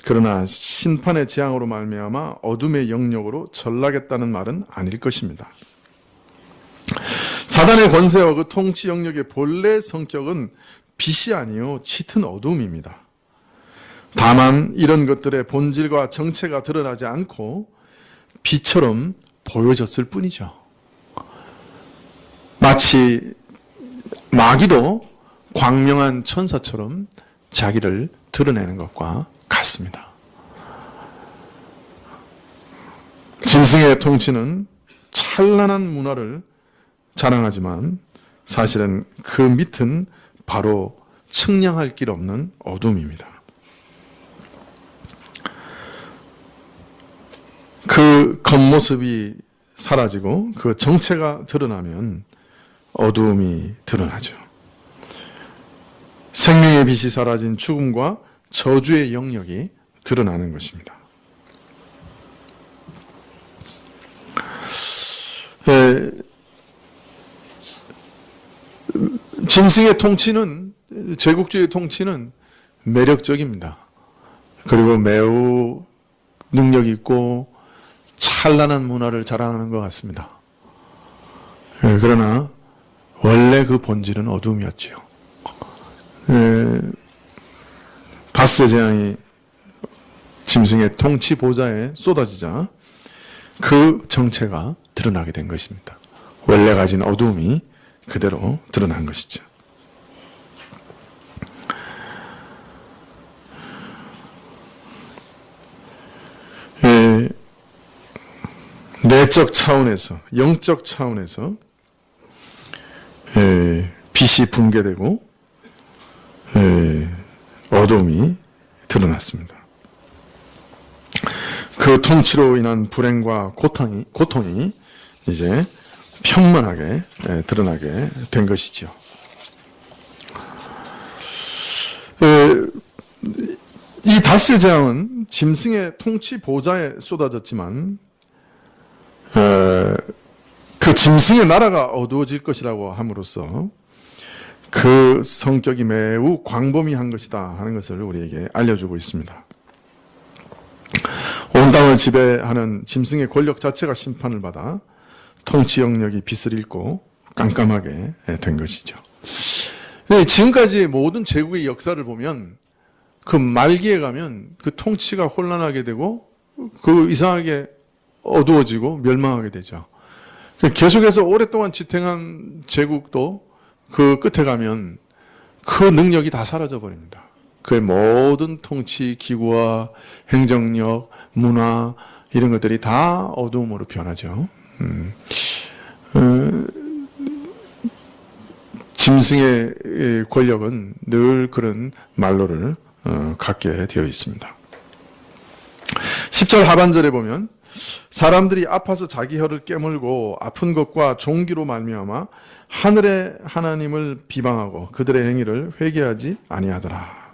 그러나 심판의 재앙으로 말미암아 어둠의 영역으로 전락했다는 말은 아닐 것입니다. 사단의 권세와 그 통치 영역의 본래 성격은 빛이 아니요 짙은 어둠입니다. 다만 이런 것들의 본질과 정체가 드러나지 않고 빛처럼 보여졌을 뿐이죠. 마치 마귀도 광명한 천사처럼 자기를 드러내는 것과 같습니다. 짐승의 통치는 찬란한 문화를 자랑하지만 사실은 그 밑은 바로 측량할 길 없는 어둠입니다. 그 겉모습이 사라지고 그 정체가 드러나면 어두움이 드러나죠. 생명의 빛이 사라진 죽음과 저주의 영역이 드러나는 것입니다. 짐승의 통치는, 제국주의 통치는 매력적입니다. 그리고 매우 능력 있고 찬란한 문화를 자랑하는 것 같습니다. 그러나 원래 그 본질은 어둠이었지요. 다스의 재앙이 짐승의 통치 보좌에 쏟아지자 그 정체가 드러나게 된 것입니다. 원래 가진 어둠이 그대로 드러난 것이죠. 내적 차원에서, 영적 차원에서 빛이 붕괴되고 어둠이 드러났습니다. 그 통치로 인한 불행과 고통이 이제 평만하게 드러나게 된 것이죠. 이 다스의 재앙은 짐승의 통치 보좌에 쏟아졌지만 그 짐승의 나라가 어두워질 것이라고 함으로써 그 성격이 매우 광범위한 것이다 하는 것을 우리에게 알려주고 있습니다. 온 땅을 지배하는 짐승의 권력 자체가 심판을 받아 통치 영역이 빛을 잃고 깜깜하게 된 것이죠. 지금까지 모든 제국의 역사를 보면 그 말기에 가면 그 통치가 혼란하게 되고 그 이상하게 어두워지고 멸망하게 되죠. 계속해서 오랫동안 지탱한 제국도 그 끝에 가면 그 능력이 다 사라져 버립니다. 그의 모든 통치 기구와 행정력, 문화 이런 것들이 다 어두움으로 짐승의 권력은 늘 그런 말로를 갖게 되어 있습니다. 10절 하반절에 보면 사람들이 아파서 자기 혀를 깨물고 아픈 것과 종기로 말미암아 하늘의 하나님을 비방하고 그들의 행위를 회개하지 아니하더라.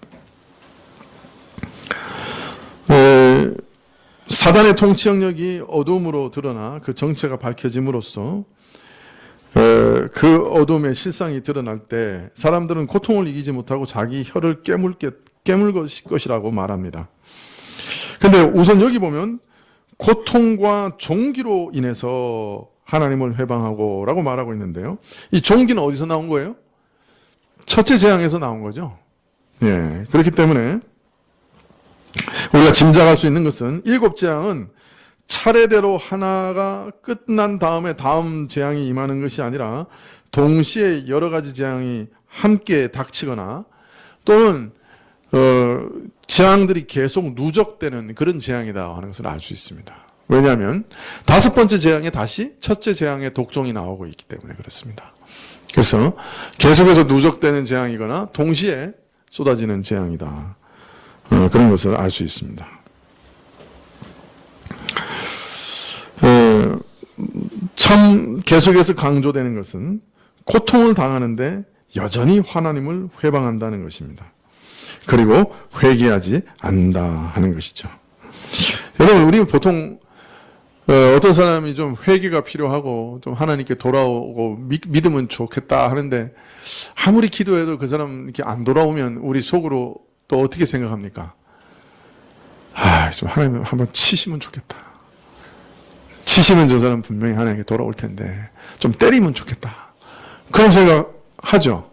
사단의 통치 영역이 어둠으로 드러나 그 정체가 밝혀짐으로써 그 어둠의 실상이 드러날 때 사람들은 고통을 이기지 못하고 자기 혀를 깨물 것이라고 말합니다. 근데 우선 여기 보면 고통과 종기로 인해서 하나님을 회방하고 라고 말하고 있는데요. 이 종기는 어디서 나온 거예요? 첫째 재앙에서 나온 거죠. 예, 그렇기 때문에 우리가 짐작할 수 있는 것은 7 재앙은 차례대로 하나가 끝난 다음에 다음 재앙이 임하는 것이 아니라 동시에 여러 가지 재앙이 함께 닥치거나 또는 재앙들이 계속 누적되는 그런 재앙이다 하는 것을 알 수 있습니다. 왜냐하면 5번째 재앙에 다시 첫째 재앙의 독종이 나오고 있기 때문에 그렇습니다. 그래서 계속해서 누적되는 재앙이거나 동시에 쏟아지는 재앙이다. 그런 것을 알 수 있습니다. 참 계속해서 강조되는 것은 고통을 당하는데 여전히 하나님을 회방한다는 것입니다. 그리고 회개하지 않는다 하는 것이죠. 여러분, 우리 보통 어떤 사람이 좀 회개가 필요하고 좀 하나님께 돌아오고 믿으면 좋겠다 하는데 아무리 기도해도 그 사람 이렇게 안 돌아오면 우리 속으로 또 어떻게 생각합니까? 좀 하나님 한번 치시면 좋겠다. 치시면 저 사람 분명히 하나님께 돌아올 텐데 좀 때리면 좋겠다. 그런 생각 하죠?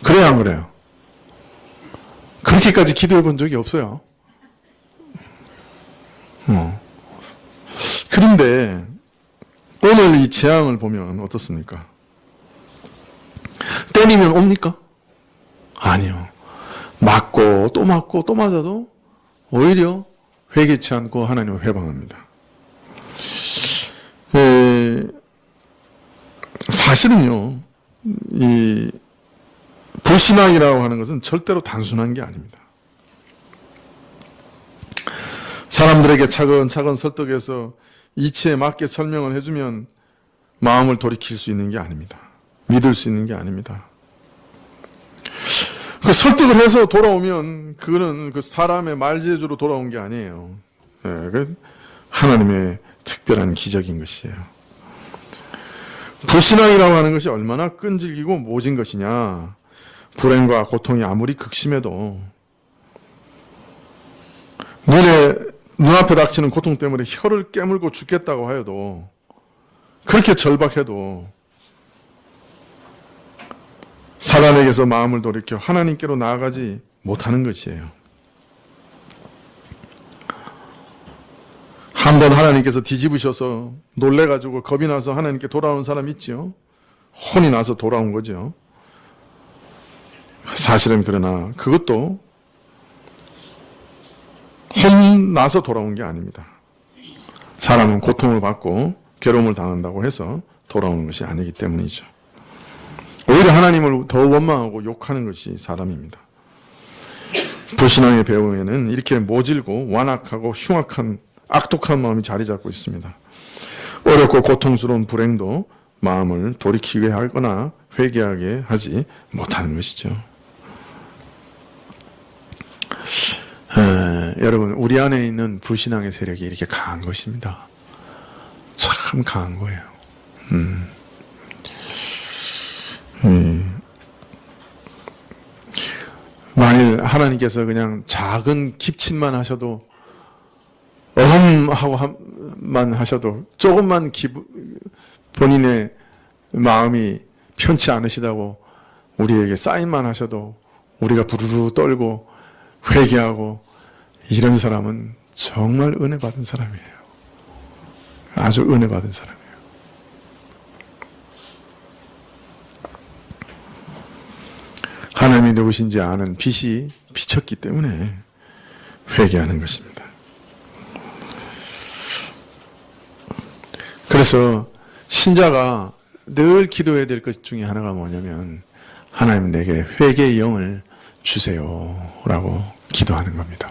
그래요, 안 그래요? 그렇게까지 기도해 본 적이 없어요. 그런데 오늘 이 재앙을 보면 어떻습니까? 때리면 옵니까? 아니요. 맞고 또 맞고 또 맞아도 오히려 회개치 않고 하나님을 회방합니다. 사실은요, 이 불신앙이라고 하는 것은 절대로 단순한 게 아닙니다. 사람들에게 차근차근 설득해서 이치에 맞게 설명을 해주면 마음을 돌이킬 수 있는 게 아닙니다. 믿을 수 있는 게 아닙니다. 그 설득을 해서 돌아오면 그거는 그 사람의 말재주로 돌아온 게 아니에요. 그 하나님의 특별한 기적인 것이에요. 불신앙이라고 하는 것이 얼마나 끈질기고 모진 것이냐. 불행과 고통이 아무리 극심해도 눈앞에 닥치는 고통 때문에 혀를 깨물고 죽겠다고 하여도 그렇게 절박해도 사단에게서 마음을 돌이켜 하나님께로 나아가지 못하는 것이에요. 한번 하나님께서 뒤집으셔서 놀래가지고 겁이 나서 하나님께 돌아오는 사람 있죠. 혼이 나서 돌아온 거죠. 사실은 그러나 그것도 혼나서 돌아온 게 아닙니다. 사람은 고통을 받고 괴로움을 당한다고 해서 돌아오는 것이 아니기 때문이죠. 오히려 하나님을 더 원망하고 욕하는 것이 사람입니다. 불신앙의 배후에는 이렇게 모질고 완악하고 흉악한 악독한 마음이 자리 잡고 있습니다. 어렵고 고통스러운 불행도 마음을 돌이키게 하거나 회개하게 하지 못하는 것이죠. 여러분, 우리 안에 있는 불신앙의 세력이 이렇게 강한 것입니다. 참 강한 거예요. 만일 하나님께서 그냥 작은 깁친만 하셔도 하고만 하셔도 조금만 본인의 마음이 편치 않으시다고 우리에게 사인만 하셔도 우리가 부르르 떨고 회개하고 이런 사람은 정말 은혜 받은 사람이에요. 아주 은혜 받은 사람이에요. 하나님이 누구신지 아는 빛이 비쳤기 때문에 회개하는 것입니다. 그래서 신자가 늘 기도해야 될 것 중에 하나가 뭐냐면 하나님 내게 회개의 영을 주세요라고 기도하는 겁니다.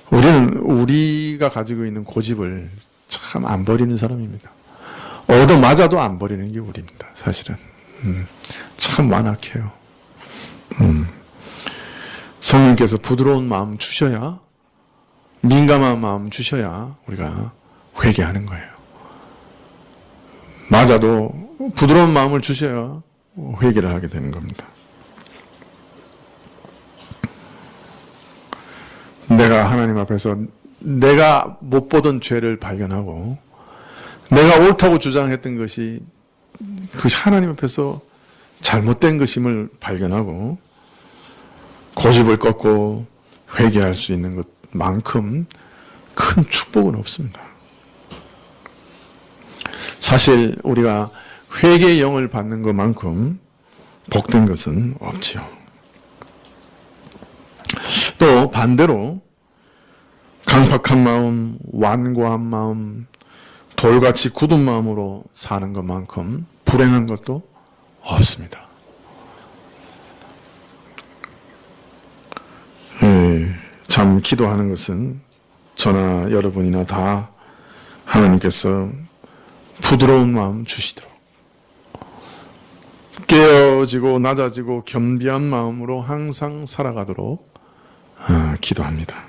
우리는 우리가 가지고 있는 고집을 참 안 버리는 사람입니다. 얻어맞아도 안 버리는 게 우리입니다. 사실은 참 완악해요. 성령께서 부드러운 마음 주셔야, 민감한 마음 주셔야 우리가 회개하는 거예요. 맞아도 부드러운 마음을 주셔야 회개를 하게 되는 겁니다. 내가 하나님 앞에서 내가 못 보던 죄를 발견하고 내가 옳다고 주장했던 것이 그것이 하나님 앞에서 잘못된 것임을 발견하고 고집을 꺾고 회개할 수 있는 것만큼 큰 축복은 없습니다. 사실 우리가 회개의 영을 받는 것만큼 복된 것은 없지요. 또 반대로 강팍한 마음, 완고한 마음, 돌같이 굳은 마음으로 사는 것만큼 불행한 것도 없습니다. 참 기도하는 것은 저나 여러분이나 다 하나님께서 부드러운 마음 주시도록 깨어지고 낮아지고 겸비한 마음으로 항상 살아가도록 기도합니다.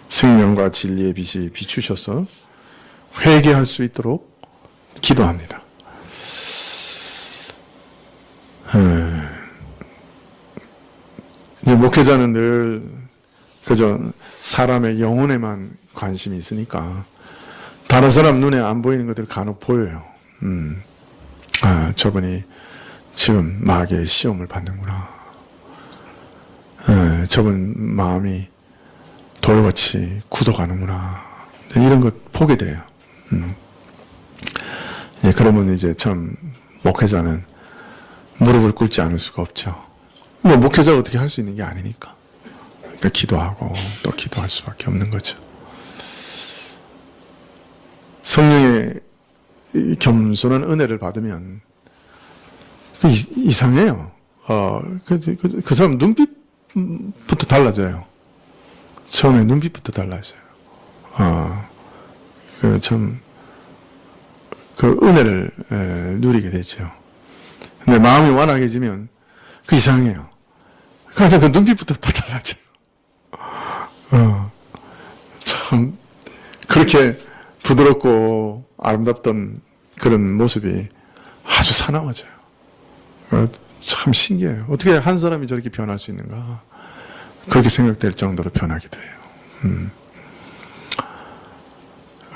생명과 진리의 빛이 비추셔서 회개할 수 있도록 기도합니다. 이제 목회자는 늘 그저 사람의 영혼에만 관심이 있으니까 다른 사람 눈에 안 보이는 것들이 간혹 보여요. 저분이 지금 마귀의 시험을 받는구나. 저분 마음이 돌같이 굳어가는구나. 이런 것 보게 돼요. 그러면 이제 참 목회자는 무릎을 꿇지 않을 수가 없죠. 뭐 목회자가 어떻게 할 수 있는 게 아니니까. 그러니까 기도하고 또 기도할 수밖에 없는 거죠. 성령의 겸손한 은혜를 받으면 이상해요. 그 사람 눈빛부터 달라져요. 처음에 눈빛부터 달라져요. 그 은혜를 누리게 되죠. 근데 마음이 완악해지면 이상해요. 그러니까 그 눈빛부터 다 달라져요. 참 그렇게 부드럽고 아름답던 그런 모습이 아주 사나워져요. 참 신기해요. 어떻게 한 사람이 저렇게 변할 수 있는가? 그렇게 생각될 정도로 변하기도 해요.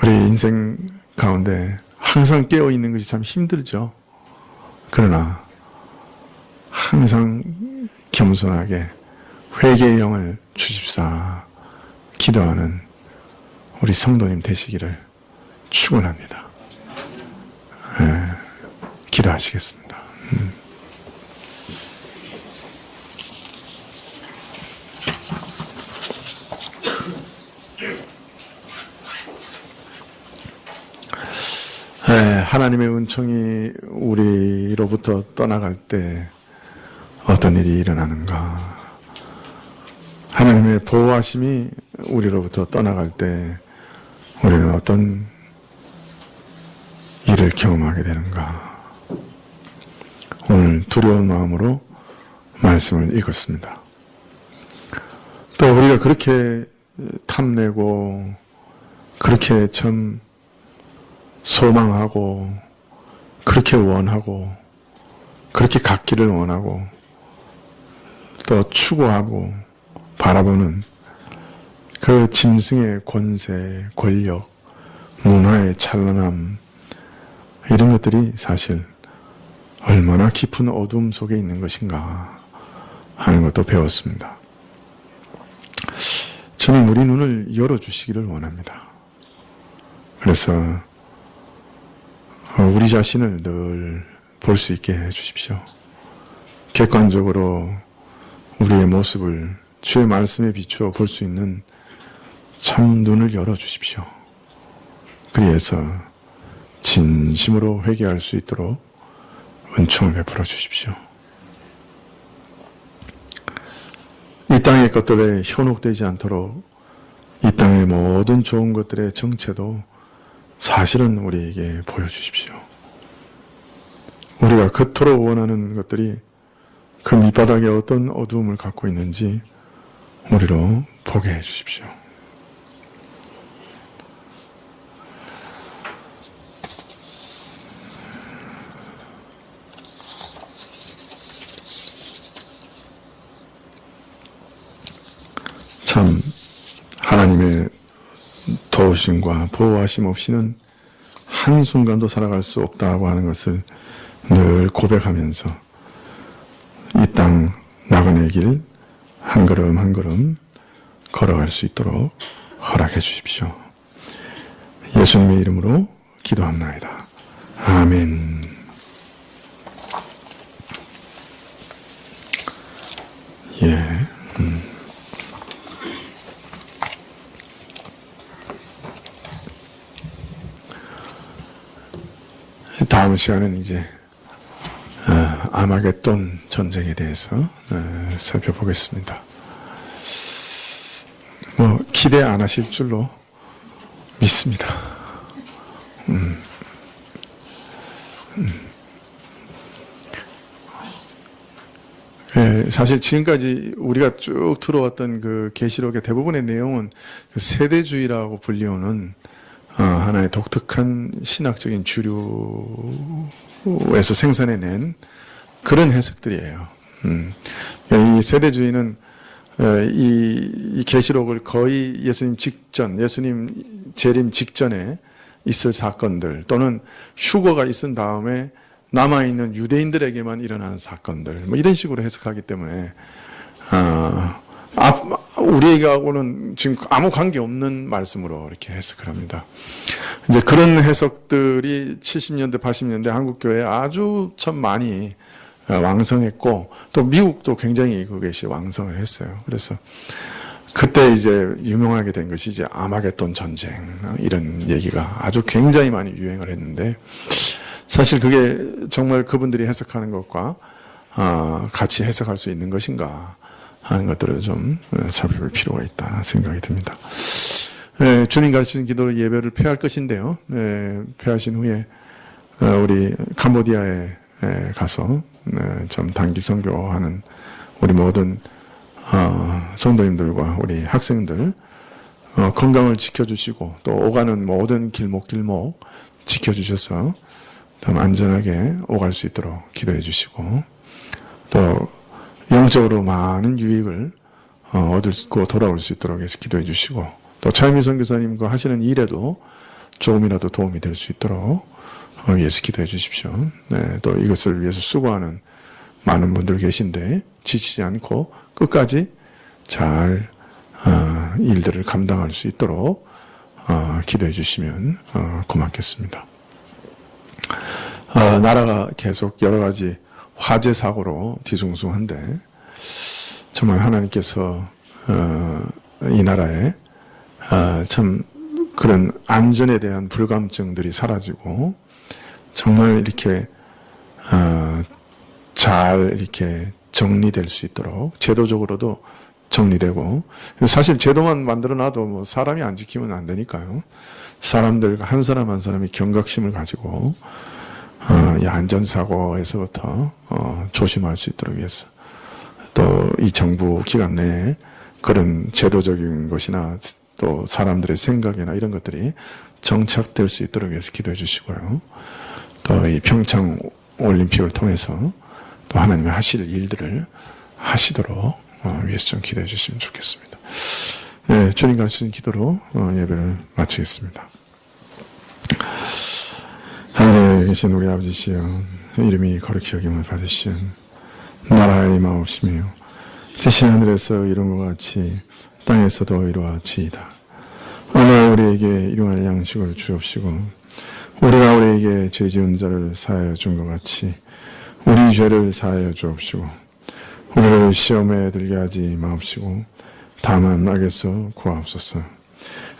우리 인생 가운데 항상 깨어있는 것이 참 힘들죠. 그러나 항상 겸손하게 회개의 영을 주십사 기도하는 우리 성도님 되시기를 축원합니다. 기도하시겠습니다. 하나님의 은총이 우리로부터 떠나갈 때 어떤 일이 일어나는가? 하나님의 보호하심이 우리로부터 떠나갈 때 우리는 어떤 일을 경험하게 되는가? 오늘 두려운 마음으로 말씀을 읽었습니다. 또 우리가 그렇게 탐내고 그렇게 참 소망하고 그렇게 원하고 그렇게 갖기를 원하고 또 추구하고 바라보는 그 짐승의 권세, 권력, 문화의 찬란함 이런 것들이 사실 얼마나 깊은 어둠 속에 있는 것인가 하는 것도 배웠습니다. 주님 우리 눈을 열어주시기를 원합니다. 그래서 우리 자신을 늘 볼 수 있게 해주십시오. 객관적으로 우리의 모습을 주의 말씀에 비추어 볼 수 있는 참 눈을 열어주십시오. 그리해서 진심으로 회개할 수 있도록 은총을 베풀어 주십시오. 이 땅의 것들에 현혹되지 않도록 이 땅의 모든 좋은 것들의 정체도 사실은 우리에게 보여주십시오. 우리가 그토록 원하는 것들이 그 밑바닥에 어떤 어두움을 갖고 있는지 우리로 보게 해 주십시오. 참 하나님의 도우심과 보호하심 없이는 한순간도 살아갈 수 없다고 하는 것을 늘 고백하면서 이 땅 나그네 길 한 걸음 한 걸음 걸어갈 수 있도록 허락해 주십시오. 예수님의 이름으로 기도합나이다. 아멘. 예. 다음 시간은 이제 아마겟돈 전쟁에 대해서 살펴보겠습니다. 뭐 기대 안 하실 줄로 믿습니다. 사실 지금까지 우리가 쭉 들어왔던 그 계시록의 대부분의 내용은 그 세대주의라고 불리우는 하나의 독특한 신학적인 주류에서 생산해낸 그런 해석들이에요. 이 세대주의는 이 계시록을 거의 예수님 직전, 예수님 재림 직전에 있을 사건들 또는 휴거가 있은 다음에 남아있는 유대인들에게만 일어나는 사건들 뭐 이런 식으로 해석하기 때문에 우리하고는 지금 아무 관계 없는 말씀으로 이렇게 해석을 합니다. 이제 그런 해석들이 70년대, 80년대 한국교회에 아주 참 많이 왕성했고, 또 미국도 굉장히 그것이 왕성을 했어요. 그래서 그때 이제 유명하게 된 것이 이제 아마겟돈 전쟁, 이런 얘기가 아주 굉장히 많이 유행을 했는데, 사실 그게 정말 그분들이 해석하는 것과 같이 해석할 수 있는 것인가 하는 것들을 좀 살펴볼 필요가 있다 생각이 듭니다. 주님 가르치는 기도로 예배를 폐할 것인데요. 폐하신 후에 우리 캄보디아에 가서 좀 단기 선교하는 우리 모든 성도님들과 우리 학생들 건강을 지켜주시고 또 오가는 모든 길목 지켜주셔서 좀 안전하게 오갈 수 있도록 기도해 주시고 또 영적으로 많은 유익을 얻고 돌아올 수 있도록 해서 기도해 주시고 또 차이미 선교사님과 하시는 일에도 조금이라도 도움이 될 수 있도록 위해서 기도해 주십시오. 네, 또 이것을 위해서 수고하는 많은 분들 계신데 지치지 않고 끝까지 잘 일들을 감당할 수 있도록 기도해 주시면 고맙겠습니다. 나라가 계속 여러 가지 화재 사고로 뒤숭숭한데 정말 하나님께서 이 나라에 참 그런 안전에 대한 불감증들이 사라지고 정말 이렇게 잘 이렇게 정리될 수 있도록 제도적으로도 정리되고 사실 제도만 만들어놔도 뭐 사람이 안 지키면 안 되니까요. 사람들 한 사람 한 사람이 경각심을 가지고 이 안전사고에서부터 조심할 수 있도록 위해서 또 이 정부 기간 내에 그런 제도적인 것이나 또 사람들의 생각이나 이런 것들이 정착될 수 있도록 위해서 기도해 주시고요. 또 이 평창 올림픽을 통해서 또 하나님이 하실 일들을 하시도록 위해서 좀 기도해 주시면 좋겠습니다. 네, 주님 가르치는 기도로 예배를 마치겠습니다. 하늘에 계신 우리 아버지시여, 이름이 거룩히 여김을 받으시오. 나라의 임하옵시며 뜻이 하늘에서 이룬 것 같이 땅에서도 이루어지이다. 오늘 우리에게 일용할 양식을 주옵시고 우리가 우리에게 죄 지은 자를 사하여 준 것 같이 우리 죄를 사하여 주옵시고 우리를 시험에 들게 하지 마옵시고 다만 악에서 구하옵소서.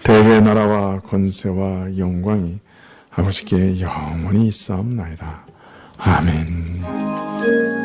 대개 나라와 권세와 영광이 아버지께 영원히 있사옵나이다. 아멘.